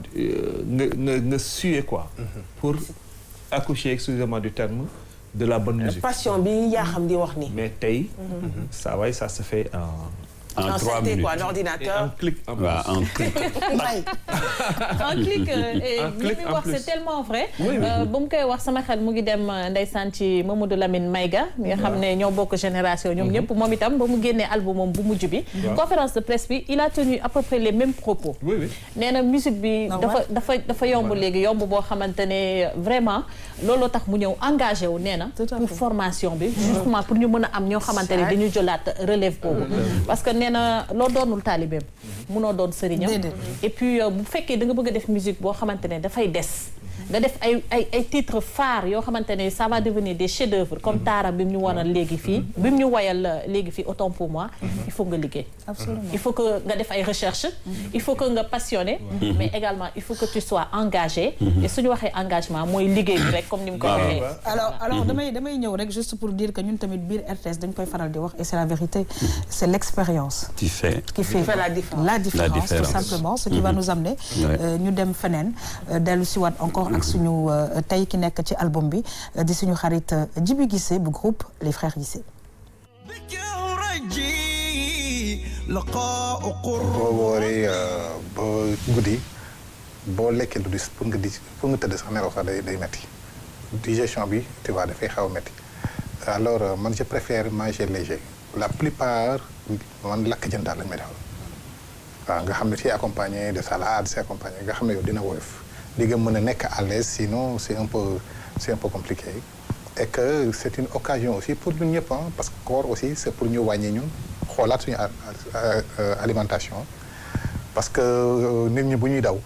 nga suer quoi. Pour accoucher, excusez-moi du terme, de la bonne musique. Passion bi yaa xam di wax ni. Mais tey ça se fait en 3 minutes. Quoi, l'ordinateur. Un clic en plus. Un clic. Un clic et li muy wax c'est tellement vrai. ba mu koy wax sama xel mu ngi dem ndeysaan ci Mamadou Lamine Maïga mi nga xam ne ñoo bokk génération ñoom ñëpp moom itam ba mu génnee album bu mujj bi. conférence de presse bi il a tenu à peu près les mêmes propos. nee na musique bi dafa yomb léegi yomb boo xamante ne vraiment looloo tax mu ñëw engagé wu nee na pour formation bi. justement pour ñu mën a am ñoo xamante ne dañu jëlaat relève boobu. parce que nee na loo doonul taalibeem munoo doon sëriñam. Et puis bu fekkee da nga bëgg a def musique boo xamante ne dafay des nga def ay titres phares yoo xamante ne ça va devenir des chefs-d'œuvre comme Taara bi mu ñu waral léegi fii bi mu ñu wayal léegi fii autant pour moi il faut nga liggéey. Absolument. Il faut que nga def ay recherches. Il faut que nga passionné. Mais également il faut que tu sois engagé. Et suñu waxee engagement mooy liggéey bi rek comme ni mu ko waxee. alors damay ñëw rek juste pour dire que ñun tamit biir RTS dañ koy faral di wax et c'est la vérité c'est l'expérience qui fait la différence tout simplement ce qui va nous amener ñu dem feneen dellu si waat encore ak suñu tey ki nekk ci album bi di suñu xarit Djiby Guissé bu groupe Les Frères Guissé. boo wooree ba guddi boo lekkee lu dis pour nga tëdd sax nelaw sax day metti digestion bi tu vois dafay xaw a metti alors man je préfère manger léger la plupart man lakk jën daal lañ may defal waaw nga xam ne c'est accompagné de salade c'est accompagné nga xam ne yow dina woyof li nga mën a nekk à l'aise sinon c'est un peu compliqué et que c'est une occasion aussi pour ñun ñëpp parce que koor aussi c'est pour ñu wàññi ñun xoolaat suñu alimentation parce que nit ñi bu ñuy daw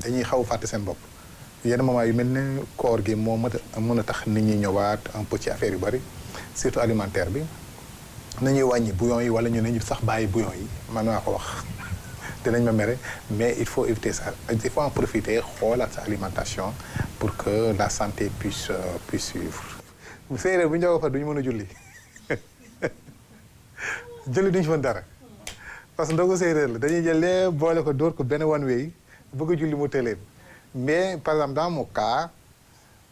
dañuy xaw fàtte seen bopp yenn moment yu mel ne koor gi moo mën a tax nit ñi ñëwaat un peu ci affaire yu bari surtout alimentaire bi nañuy wàññi bouillon yi wala ñu ne ñu sax bàyyi bouillon yi man maa ko wax dinañ ma mere mais il faut éviter ça il faut en profiter xoolaat sa alimentation pour que la santé puisse suivre. séeréer bu ñu jógee fa duñu mën a julli julli duñu mën dara parce que ndogu séeréer la dañuy jël lépp boole ko dóor ko benn one way bëgg a julli mu tëleen mais par exemple dans mon cas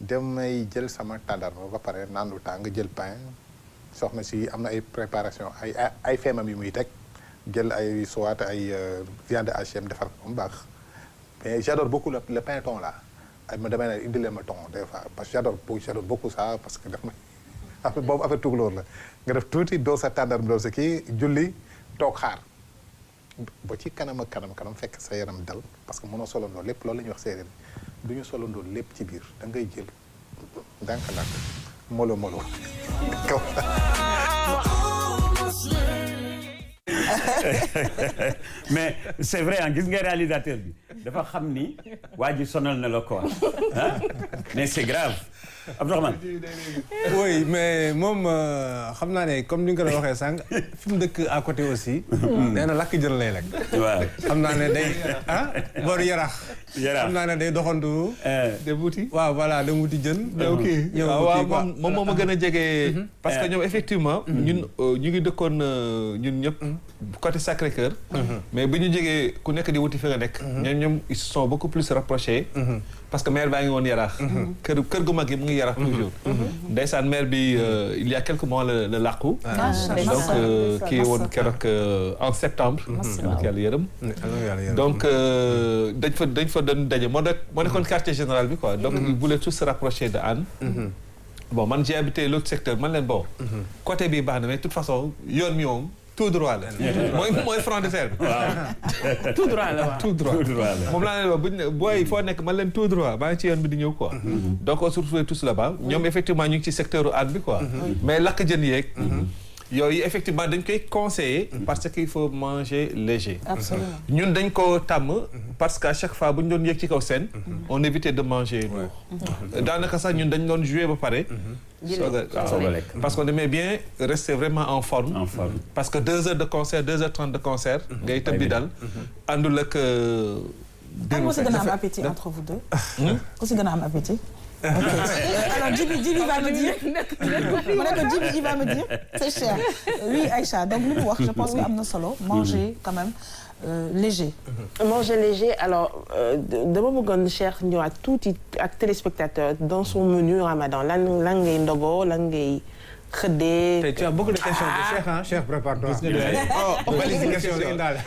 damay jël sama tàndarma ba pare naan lu tàng jël pain soxna si am na ay préparation ay feemam yu muy teg jël ay soit ay viande hachée defar ko mu baax mais j'adore beaucoup le pain thon là ma damay ne indi leen ma thon des fois parce que j'adore beaucoup ça parce que daf ma affaire boobu affaire tukulóor la nga def tuuti doo sa tàndarma doo sa kii julli toog xaar ba ci kanam fekk sa yaram dal parce que mënoo solandoo lépp loolu la ñuy wax séeréer du ñu solandoo lépp ci biir da ngay jël ndànk molo mais c'est vrai gis nga réalisateur bi dafa xam ni waa ji sonal na la quoi mais c'est grave Abdourahmane. oui mais moom xam naa ne comme ni nga ko waxee sànq fi mu dëkk à côté aussi. nee na lakk jën lay lekk. waaw xam naa ne day booru Yarax. xam naa ne day doxantu. dem wuti. waaw voilà dem wuti jën. ok waaw moom moo ma gën a jege. parce que ñoom effectivement. ñun ñu ngi dëkkoon ñun ñëpp. côté Sacré-Cœur. mais bi ñu jegee ku nekk di wuti fi nga nekk. ñoom ils se sont beaucoup plus rapprochés. parce que maire baa ngi woon Yarax. kër gu mag yi mu ngi Yarax toujours. ndeysaan maire bi il y a quelques mois la làqu. donc kii woon keroog en septembre. yàlla yërëm. donc dañ fa doon daje moo nekkoon quartier général bi quoi. donc ils voulaient tous se rapprocher de Hann. bon man j'ai habité l'autre secteur man leen bon. côté bi baax na mais de toute façon yoon mi moom. tout droit la. mooy front de terre bi. waaw tout droit la waaw. tout droit moom laa leen wax buñ booy foo nekk man leen tout droit maa ngi ci yoon bi di ñëw quoi. donc on se retrouve tous là-bas ñoom effectivement ñu ngi ci secteur u Hann bi quoi. mais lakk jën yeeg. yooyu effectivement dañ koy conseiller. parce qu'il faut manger léger. absolument ñun dañ ko tàmm. parce que à chaque fois bu ñu doon yéeg ci kaw scène. on évitait de manger lourd. daanaka sax ñun dañ doon jouer ba pare. parce qu'on aimait bien rester vraiment en forme. parce que 2 heures de concert 2h30 de concert. ngay tëb di dal. àndul ak. kan moo si gën a am appétit entre vous deux. ku si gën a am appétit. ok alors Djiby va me dire. ma ne ko Djiby va me dire c'est cher. oui Aïcha donc li mu wax je pense que am na solo. manger quand même léger. manger léger alors dama bëggoon Cheikh ñëwaat tuuti ak téléspectateur dans son menu Ramadan lan ngay ndogoo lan ngay xëddee. tu as beaucoup de questions de Cheikh ah Cheikh prépare-toi.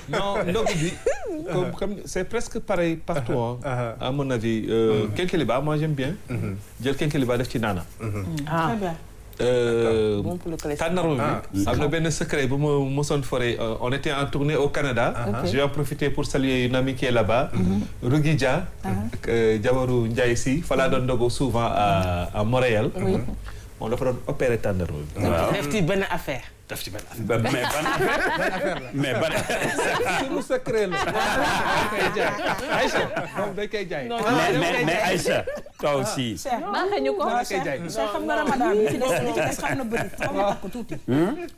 non ndogu bi comme c'est presque pareil partout à mon avis. Kékéliba moi j'aime bien. jël kékéliba def ci naana. très bien. bon pour le cholestérol. tàndarma bi am na benn secret bu ma mosoon foree on était en tournée au Canada. je vais en profiter pour saluer une amie qui est là-bas. Rougui Dia. jabaru Ndiaye si fa laa doon ndogu souvent à Montréal. moom dafa doon opérer tàndarma bi. waaw def ci benn affaire. def ci benn affaire mais ban suñu secret la. Aïcha moom dañ koy jaay. mais Aïcha toi aussi. baaxee ñu ko. Cheikh xam nga Ramadan bi ci des xam na bëri xam nga ko tuuti.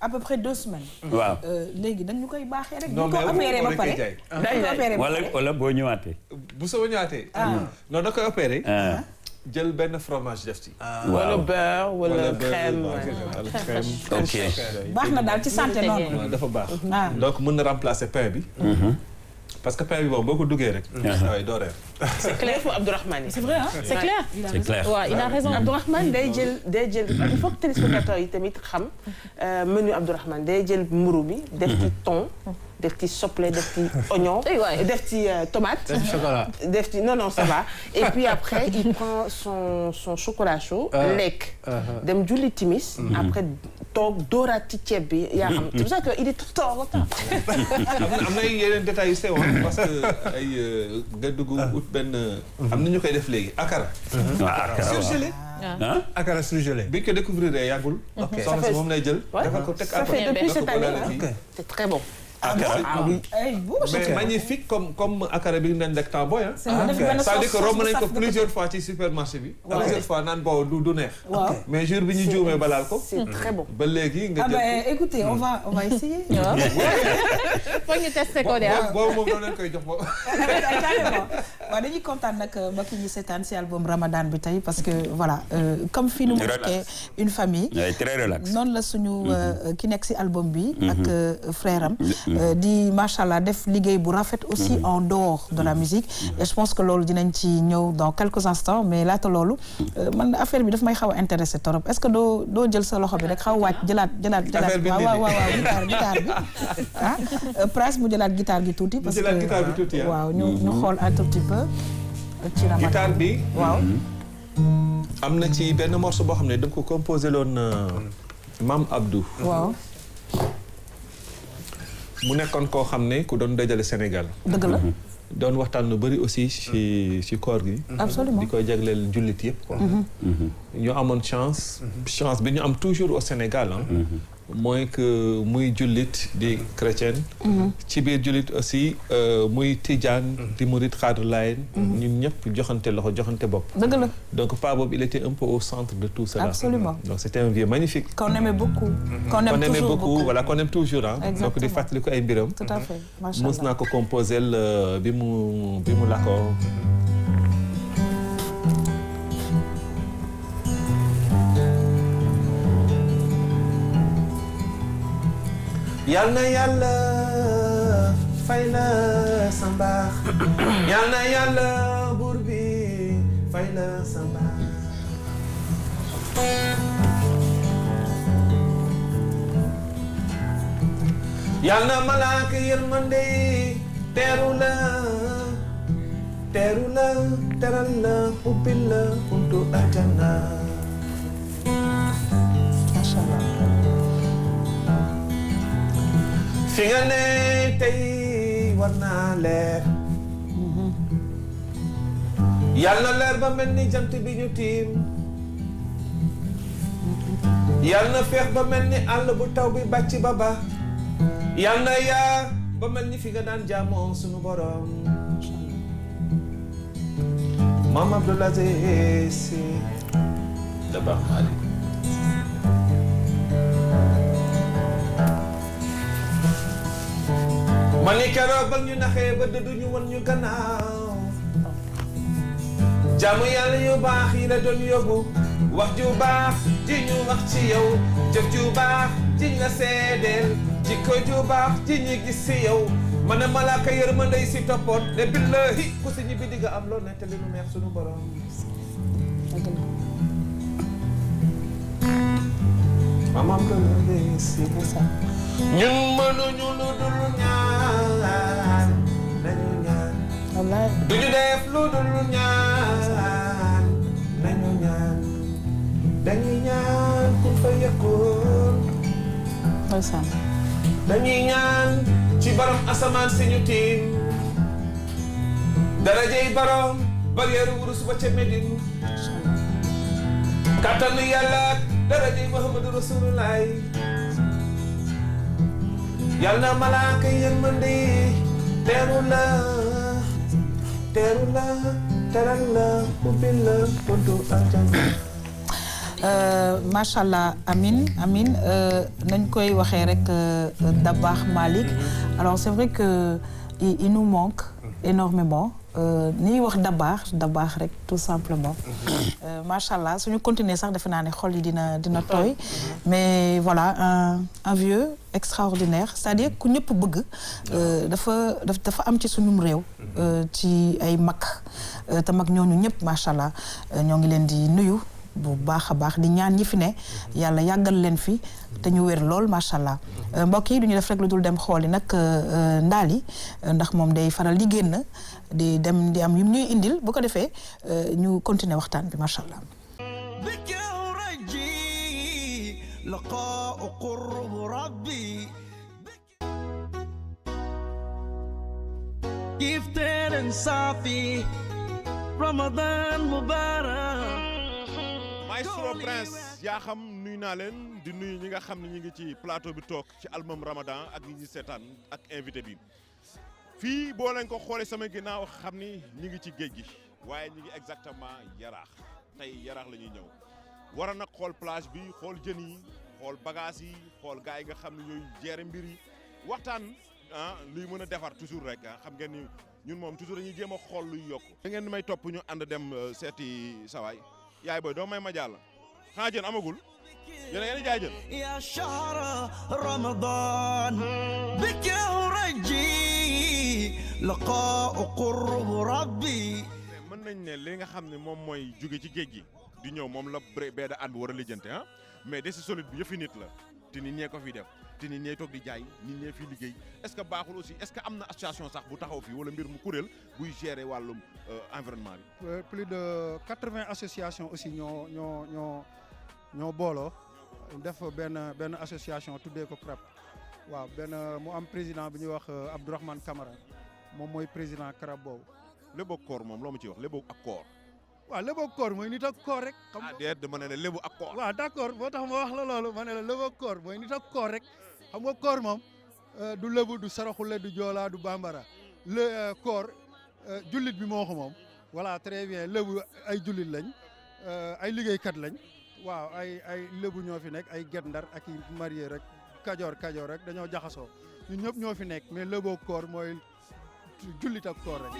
à peu près 2 semaines. waaw léegi dañu koy baaxee rek. non bu ko opéré ba pare dañu ko opéré ba pare. wala boo ñëwaatee. bu soo ñëwaatee. non da koy opéré. jël benn fromage def ci. wala beurre wala crème. ok. baax na daal ci santé noonu. dafa baax. donc mën na remplacer pain bi. parce que pain bi boo ko duggee rek. waaye doo reer. c'est clair pour Abdourahmane. c'est vrai hein. c'est clair. c'est clair waaw il a raison. Abdourahmane day jël il faut que téléspectateurs yi tamit xam menu Abdourahmane day jël mburu bi def ci thon. def ci soble def ci oignon. def ci tomate. def ci chocolat. def ci non ça va. et puis après il prend son chocolat chaud. lekk. dem julli timis. après toog dooraat ci ceeb bi yaa xam. c'est pour ça que il est tout en temps. am na yeneen détails yu sew parce que ay nga dugg ut benn. am na ñu koy def léegi akara. surgelé. akara surgelé. bi ñu ko découvrir yàggul. ok soxna si moom lay jël. defal ko teg ça fait depuis cette année. c'est très bon. oui. mais magnifique comme akara bi nga nekk temps booy ah. c'est-à-dire que romb nañ ko plusieurs fois ci supermarché bi. plusieurs fois naan boo du neex. mais jour bi ñu juumee balaal ko. c'est très bon. ba léegi nga jël écoutez on va essayer. foog ñu testé ko de boobu moom doon leen koy jox boobu. waaw dañuy kontaan nag mbokk yi ñu seetaan si album Ramadan bi tey parce que voilà comme fi nu mu nekkee une famille. très relax. noonu la suñu ki nekk si album bi. ak frère am. di machallah def liggéey bu rafet aussi en dehors de la musique et je pense que loolu dinañ ci ñëw dans quelques instants mais laata loolu man affaire bi daf may xaw a intéressé trop est-ce que doo jël sa loxo bi rek xaw a wàcc jëlaat waaw guitare bi Prince mu jëlaat guitare gi tuuti parce que waaw ñu xool un tout petit peu ci Ramadan guitare bi waaw am na ci benn morceau boo xam ne dama ko composé loon Mame Abdou waaw mu nekkoon koo xam ne ku doon dajale Sénégal. dëgg la. doon waxtaan lu bëri aussi ci koor gi. absolument di koy jagleel jullit yëpp quoi. ñu amoon chance bi ñu am toujours au Sénégal mooy que muy jullit di chrétien. ci biir jullit aussi muy tijaan di murit xaadir laayeen. ñun ñëpp joxante loxo joxante bopp. dëgg la. donc paa boobu il était un peu au centre de tout cela. Absolument. donc c'était un vieux magnifique. qu'on aimait beaucoup. qu'on aime toujours beaucoup voilà qu'on aime toujours ah. donc di fàttali ko ay mbiram. tout à fait macha allah mos naa ko composé bi mu lakkoo. yal na yàlla fay la sa mbaax yal na yàlla buur bi fay la sa mbaax yal na malaaka yërmande teeru la teral la ubbil la buntu àjjana macha allah. fi nga ne tey war naa leer yàlla na leer ba mel ni jant bi ñu tiim yàlla na feex ba mel ni àll bu taw bi bàcc ba ba yàlla na yaa ba mel ni fi nga daan jaamoo sunu borom Maam Abdoul Aziz Sy Dabakh Malick ma ni keroog ba ñu naxee ba dëddu ñu won ñu gannaaw jaamu yàlla yu baax yi la doon yóbbu wax ju baax ji ñu wax ci yow jëf ju baax ji nga seedeel jikko ju baax ji ñu gis ci yow ma ne malaaka yërmande si toppoon ne billahi ku si ñibbi di nga am loo nettali lu neex sunu borom maam Abdoul Aziz Sy ñun mënuñu lu dul ñaan nañu ñaan wallaay. duñu def lu dul ñaan nañu ñaan dañuy ñaan ku fa yëkkoon ndeysaan. dañuy ñaan ci borom asamaan si ñu tiim darajey borom barrière wurus ba ca Medine kattanu yàlla ak darajey Muhammadu Rasulullah yal na malaaka yërmande teeru la teral la ubbil la buntu àjjana. macha allah amin nañ koy waxee rek Dabakh Malick alors c'est vrai que il nous manque énormément ni wax Dabakh rek tout simplement macha allah suñu continuer sax defe naa ne xol yi dina tooy mais voilà un vieux extraordinaire c'est-à-dire ku ñëpp bëgg dafa am ci suñum réew ci ay mag te mag ñooñu ñëpp macha allah ñoo ngi leen di nuyu bu baax a baax di ñaan ñi fi ne yàlla yàggal leen fi te ñu wér lool macha allah mbokk yi du ñu def rek lu dul dem xooli nag ndaali ndax moom day faral di génn di dem di am yu ñuy indil bu ko defee ñu continuer waxtaan bi macha allah. Ramadan Mubarak. Maestro Prince yaa xam nuyu naa leen di nuyu ñi nga xam ne ñi ngi ci plateau bi toog ci album Ramadan ak ñi ñi seetaan ak invité bi fii boo leen ko xoolee sama ginnaaw xam ni ñi ngi ci géej gi waaye ñi ngi exactement yaraax tey yaraax la ñuy ñëw war a nag xool plage bi xool jën yi xool bagage yi xool gars yi nga xam ne ñooy gérer mbir yi waxtaan luy mën a defar toujours rek xam ngeen ni ñun moom toujours dañuy jéem a xool luy yokk da ngeen may topp ñu ànd dem seeti sawaay yaay booy doo may ma jàll xanaa jën amagul yéen a ngi jaay jën ya shahra ramadan bika uraji laqa'u qurb rabbi mën nañ ne li nga xam ne moom mooy jóge ci géej gi di ñëw moom la bee da ànd war a lijjante mais desi solide bi yëfi nit la te nit ñee ko fi def te nit ñee toog di jaay nit ñee fi liggéey est-ce que baaxul aussi est-ce que am na association sax bu taxaw fii wala mbir mu kuréel buy gérer wàllum environnement bi. plus de 80 associations aussi ñoo booloo def benn association tuddee ko CRAB waaw mu am président bi ñuy wax Abdourahmane Camara moom mooy président CRAB boobu. léboog koor moom loo ma ciy wax léboog ak koor. waaw lébu ak koor mooy nit ak koor rek. xam nga déet dama ne la lébu ak koor. waaw d'accord moo tax ma wax la loolu ma ne la lébu ak koor mooy nit ak koor rek xam nga koor moom du lébu du saraxule du joola du bambara koor jullit bi moo ko moom voilà très bien lébu ay jullit lañ ay liggéeykat lañ waaw ay lébu ñoo fi nekk ay Guet Ndar ak i marié rek kajoor rek dañoo jaxasoo ñun ñëpp ñoo fi nekk mais lébu ak koor mooy jullit ak koor rek.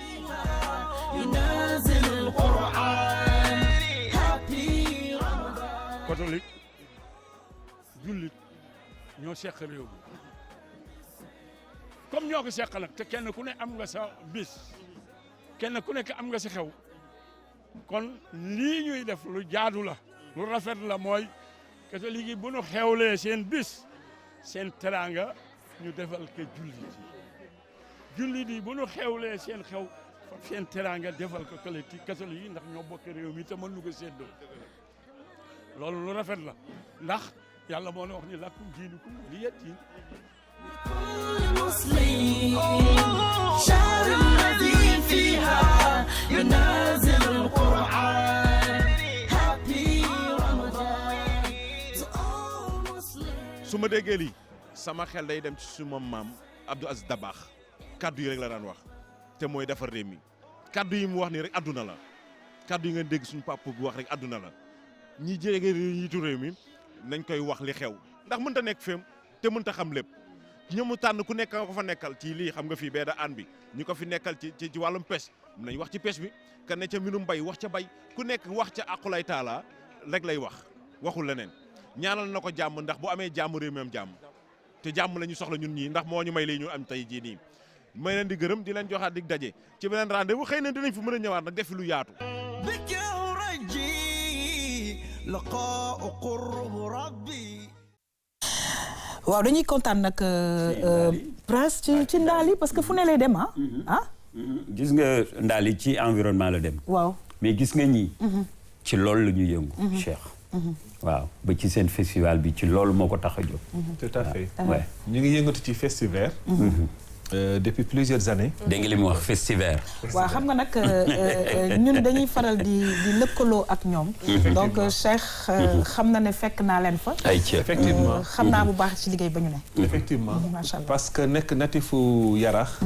catholique jullit ñoo seq réew mi comme ñoo ko seq nag te kenn ku ne am nga sa bis kenn ku nekk am nga sa xew kon lii ñuy def lu jaadu la lu rafet la mooy catholique yi bu nu xewlee seen bis seen teraanga ñu defal ko jullit yi bu nu xewlee seen xew seen teraanga defal ko catholique yi ndax ñoo bokk réew mi te mën nu ko séddoo loolu lu rafet la ndax yàlla moo ne wax ni lakum diinukum waliya diin su ma déggee lii sama xel day dem ci suma maam Abdou Aziz Dabakh kaddu yi rek la daan wax te mooy defar réew mi kaddu yi mu wax nii rek adduna la kaddu yi ngeen dégg suñu papa bu wax rek adduna la ñi jege njiitu réew mi nañ koy wax li xew ndax mënta nekk féem te mënta xam lépp ñëmu tànn ku nekk nga ko fa nekkal ci lii xam nga fii bee da aan bi ñi ko fi nekkal ci wàllum pêche mun nañ wax ci pêche bi kan ne ca mbirum bay wax ca bay ku nekk wax ca aqulay taala rek lay wax waxul leneen ñaanal na ko jàmm ndax bu amee jàmm réew mi am jàmm te jàmm la ñu soxla ñun ñii ndax moo ñu may lii ñu am tey jii nii may leen di gërëm di leen joxaat dig daje ci beneen rendez-vous xëy na dinañ fi mën a ñëwaat nag def lu yaatu waaw dañuy kontaan nag Prince ci ndaal yi parce que fu ne lay dem gis nga ndaal yi ci environnement la dem waaw mais gis nga ñii ci loolu la ñu yëngu Cheikh waaw ba ci seen festival bi ci loolu moo ko tax a jóg tout à fait ñu ngi yëngatu ci festival depuis plusieurs années. dégg nga li mu wax festival. waaw xam nga nag ñun dañuy faral di lëkkaloo ak ñoom. donc Cheikh xam na ne fekk naa leen fa. effectivement xam naa bu baax ci liggéey ba ñu ne. effectivement macha allah parce que nekk natifu Yarax.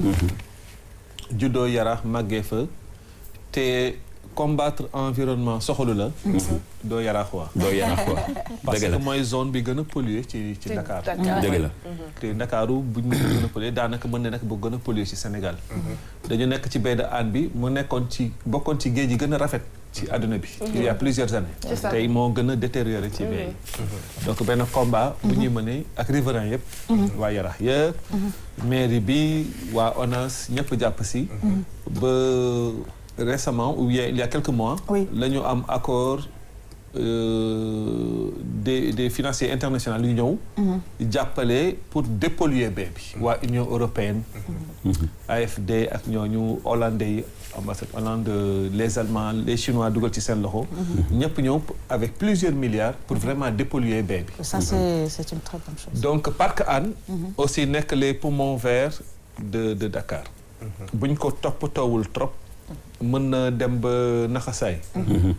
juddoo Yarax màggee fa te combattre environnement soxalu la. doo Yarax waa. doo Yarax waa parce que mooy zone bi gën a pollué ci Dakar. dëgg la te Ndakaaru bu ñu gën a pollué daanaka mën na nekk bu gën a pollué ci Sénégal. dañu nekk ci baie de Hann bi mu bokkoon ci géej gi gën a rafet ci àdduna bi. il y a plusieurs années. tey moo gën a détérioré ci baie donc benn combat bu ñuy mëne ak riverain yëpp. waa Yarax yëpp. mairie bi waa ONAS ñëpp jàpp si. ba récemment ou il y a quelques mois. la ñu am accord des financiers internationaux yu ñëw. jàppale pour dépolluer baie bi. waa Union européenne. AFD ak ñooñu hollandais yi ambassade Hollande les Allemands les Chinois dugal ci seen loxo. ñëpp ñëw avec plusieurs milliards pour vraiment dépolluer baie bi. ça c'est une très bonne chose. donc Parc Hann. aussi nekk les poumons verts de Dakar. buñ ko toppatoowul trop. mën na dem ba naxasaay.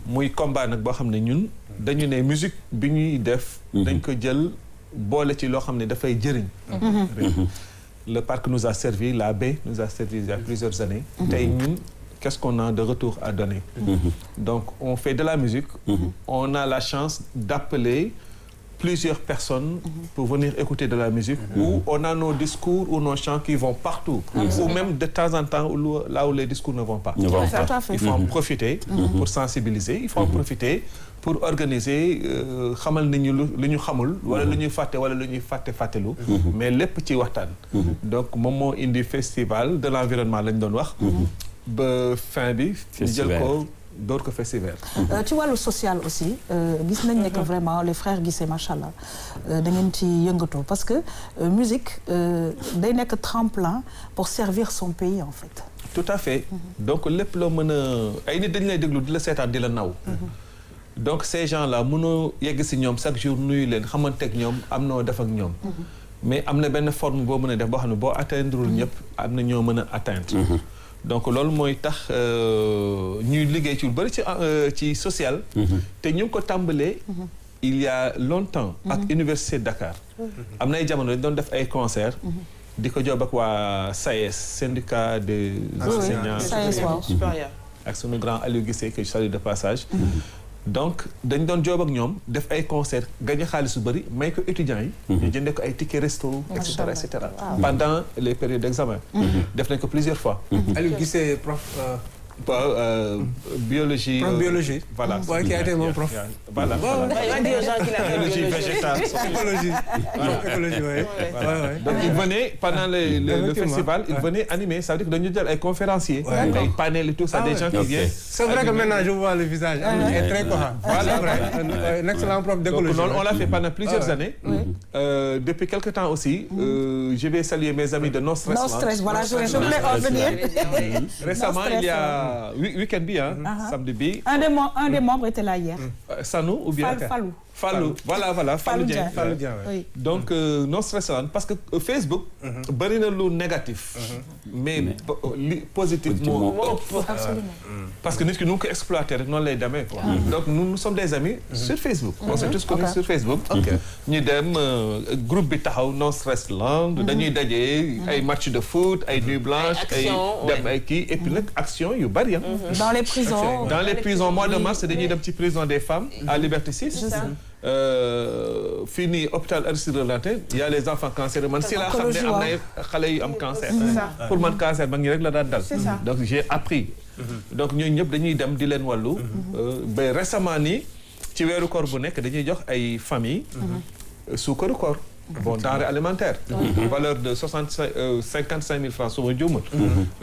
muy combat nag boo xam ne ñun dañu ne musique bi ñuy def. dañ ko jël boole ci loo xam ne dafay jëriñ. le parc nous a servi la baie nous a servi il y a plusieurs années. tey ñun qu'est-ce qu'on a de retour à donner. donc on fait de la musique. on a la chance d'appeler plusieurs personnes pour venir écouter de la musique où on a nos discours ou nos chants qui vont partout ou même de temps en temps là où les discours ne vont pas. Il faut en profiter pour sensibiliser, il faut en profiter pour organiser xamal nit ñi lu ñu xamul wala lu ñuy fàtte wala lu ñuy fàttelu mais lépp ci waxtaan. donc moom moo indi festival de l'environnement lañ doon wax ba fin bi ñu jël ko door ko festival. ci wàllu social aussi gis nañ ne que vraiment les frères Guissé macha allah da ngeen ci yëngatoo parce que musique day nekk tremplin pour servir son pays en fait. tout à fait donc lépp loo mën a ay nit dañu lay déglu di la seetaan di la naw. donc ces gens là mënoo yegg si ñoom chaque jour nuyu leen xamanteeg ñoom am noo def ak ñoom. mais am na benn forme boo mën a def boo xam ne boo atteindre ñëpp am na ñoo mën a atteindre. donc loolu mooy tax ñuy liggéey ci lu bëri ci social. te ñu ngi ko tàmbalee. il y a longtemps. ak Université de Dakar. am na ay jamono dañu doon def ay concert di ko job ak waa SAES syndicat des enseignants supérieurs. ak sunu grand Aliou Guissé que je salue de passage. donc dañ doon job ak ñoom def ay concert gagné xaalis bu bëri may ko étudiants yi. ñu jëndee ko ay ticket resto et cetera et cetera. pendant les périodes d'examen. def nañ ko plusieurs fois. Aliou Guissé prof. biologie. Prof biologie. Voilà. Ouais, qui a été mon prof. Voilà. Biologie végétale. Écologie. Écologie, oui. Donc il venait pendant le festival, il venait animer. Ça veut dire que dañu jël ay conférenciers, ay panels et tout ça, des gens qui viennent. C'est vrai que maintenant je vois le visage. Il est très courant. Voilà. Un excellent prof d'écologie. Donc on l'a fait pendant plusieurs années. Depuis quelque temps aussi, je vais saluer mes amis de No Stress. No Stress, voilà, je voulais en venir. Récemment, il y a week-end bi, samedi bi. Un des membres était là hier. Sanou ou bien Fallou. Voilà, Fallou Dieng. Oui. Donc No Stress parce que Facebook bari na lu négatif. Mais li positif moo Absolument. parce que nit ki nu ko exploiter rek noonu lay demee quoi. Donc nous sommes des amis sur Facebook. On s'est tous connus sur Facebook. ñu dem groupe bi taxaw No Stress Land. dañuy daje ay match de foot ay nuit blanche ay dem ay kii et puis nag action yu bari. Dans les prisons. Dans les prisons mois de mars dañuy dem ci prison des femmes à Liberté 6. fii nii hôpital Aristide Le Dantec il y a les enfants cancéreux man si laa xam ne am na xale yu am cancer. pour man cancer mag ñi rek la daan dal. donc j'ai appris. donc ñooñu ñëpp dañuy dem di leen wàllu. ba récemment nii ci weeru koor bu nekk dañuy jox ay famille suukaru koor. bon denrée alimentaire. valeur de 55 000 francs su ma juumul.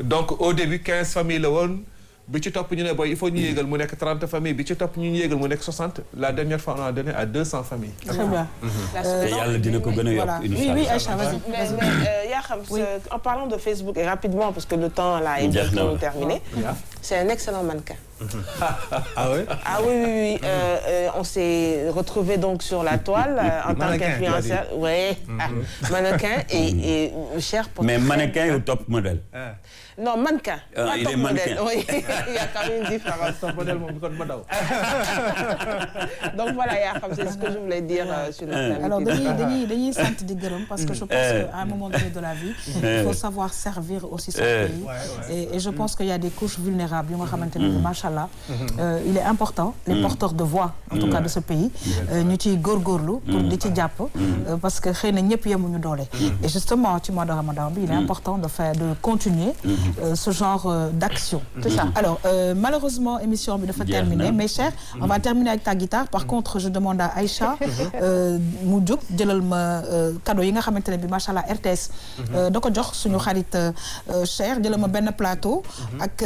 donc au début 15 familles la woon. bi ci topp ñu ne boy il faut ñu yéegal mu nekk 30 familles bi ci topp ñu yéegal mu nekk 60 la dernière fois on a donné à 200 familles. Très bien. te yàlla dina ko gën a yokk. Oui, Aïcha, vas-y. Mais Yakham, en parlant de Facebook et rapidement parce que le temps là est bientôt terminé. C'est un excellent mannequin. Ah oui? Ah oui. On s'est retrouvés donc sur la toile en tant qu'influenceur. Oui, mannequin et cher. Mais mannequin ou top modèle? Non, mannequin. Il est mannequin. Oui, il y a quand même une différence. Top modèle moom kon ma daw. Donc voilà, Yakham, c'est ce que je voulais dire sur notre Alors dañuy sant di gërëm parce que je pense qu'à un moment donné de la vie, il faut savoir servir aussi son pays. Et je pense qu'il y a des couches vulnérables yu nga xamante ne machallah, il est important les porteurs de voix en tout cas de ce pays ñu ciy góorgóorlu pour di ci jàpp parce que xëy na ñëpp yemuñu doole. Et justement ci mois de Ramadan bi il est important de continuer ce genre d'action. C'est ça. Alors malheureusement émission bi dafa terminer mes chers, on va terminer avec ta guitare. Par contre je demande à Aïcha mu jóg jëlal ma cadeau yi nga xamante ne bi machallah RTS da ko jox suñu xarit cher jëlal ma benn plateau ak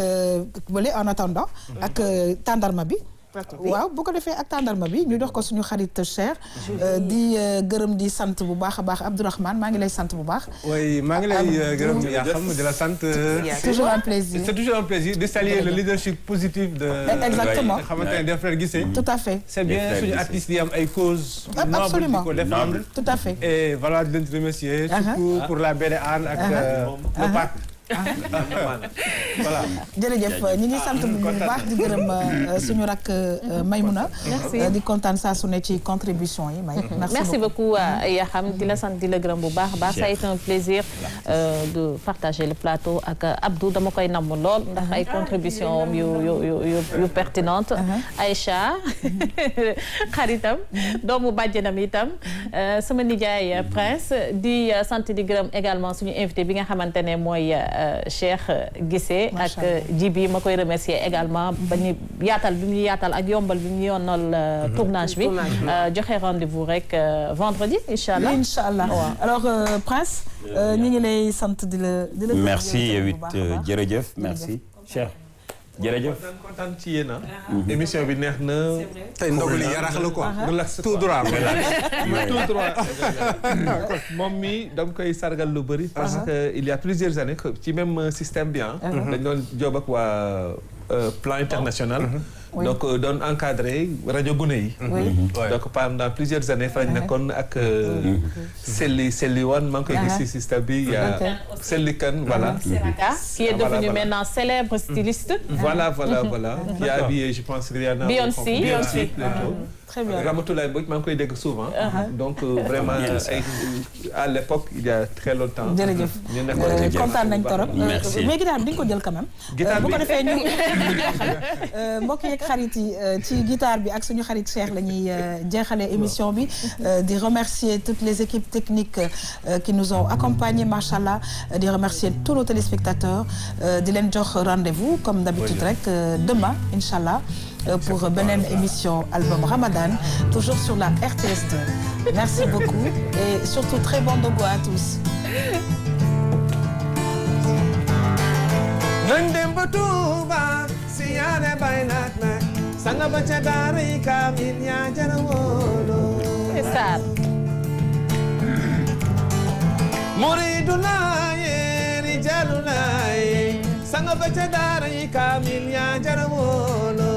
bële en attendant ak tàndarma bi. waaw bu ko defee ak tàndarma bi ñu dox ko suñu xarit cher di gërëm di sant bu baax a baax Abdourahmane maa ngi lay sant bu baax. oui maa ngi lay gërëm yaa xam di la sant. toujours un plaisir. c'est toujours un plaisir de saluer le leadership positif de. exactement xamante ne des frères Guissé. tout à fait. c'est bien suñu artistes yi am ay causes. absolument nobles di ko défendre. tout à fait. et voilà di leen remercier. surtout pour la BD Anne ak le parc. voilà jërëjëf ñu ngi sant bu baax di gërëm suñu rak Maymouna di kontaan saa su ne ci contribution yi may merci beaucoup Yakham di la sant di la gërëm bu baax baax ça a été un plaisir de partager le plateau ak Abdou dama koy namm lool ndax ay contribution yu pertinente Aïcha xaritam doomu bàjjenam itam sama nijaay Prince di sant di gërëm également suñu invité bi nga xamante ne mooy Cheikh Guissé ak Djibi ma koy remercier également ba ñu yaatal bi ñu yaatal ak yombal bi ñu yoonal tournage bi joxe rendez-vous rek vendredi inchallah alors Prince ñu ngi lay sant di la merci yow it jërëjëf merci Cheikh jërëjëf kontaan ci yéen émission bi neex na tey ndogu li yarax la quoi tout droit moom mi dama koy sargal lu bëri parce que il y a plusieurs années ci même système bi dañ doon job ak waa plan international donc doon encadré rajo Gune yi. donc pendant plusieurs années fa lañ nekkoon ak Selli Wan maa ngi koy gis si système bi. Selli Kan voilà. qui est devenu maintenant célèbre styliste. Voilà. qui a habillé je pense Rihanna. Beyoncé. Très bien. Ramatoulaye Mbodj maa ngi koy dégg souvent. donc vraiment à l'époque il y a très longtemps. jërëjëf kontaan nañ torop. merci mais guitare bi di nga ko jël quand même. bu ko defee ñu mbokk yeeg xarit yi ci guitare bi ak suñu xarit Cheikh la ñuy jeexalee émission bi. di remercier toutes les équipes techniques qui nous ont accompagnés machallah di remercier tous nos téléspectateurs di leen jox rendez-vous comme d'habitude rek demain inchallah pour beneen émission album Ramadan toujours sur la RTS2. Merci beaucoup et surtout très bon dogu à tous. nañ dem ba Tuuba siyaare bay naat na sanga ba ca daaray kaamil yaa jara woolo muridu laaye rijalu laaye sanga ba ca daaray kaamil yaa jara woolo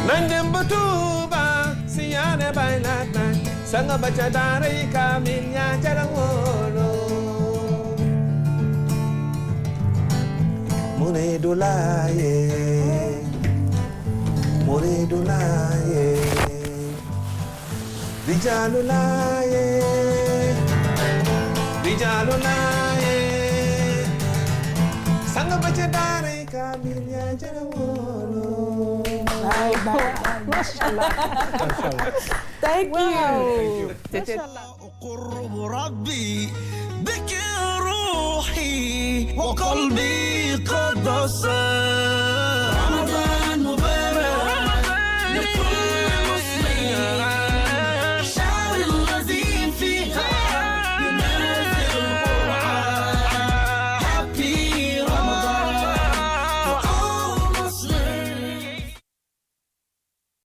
nañ dem ba Tuuba siyaare bay naat na sanga ba ca daaray kaamil yaa jara woolo muridu laaye rijalu laaye sanga ba ca daaray kaamil yaa jara woolo Mashallah. Thank you. قرب ربي بك روحي وقلبي قد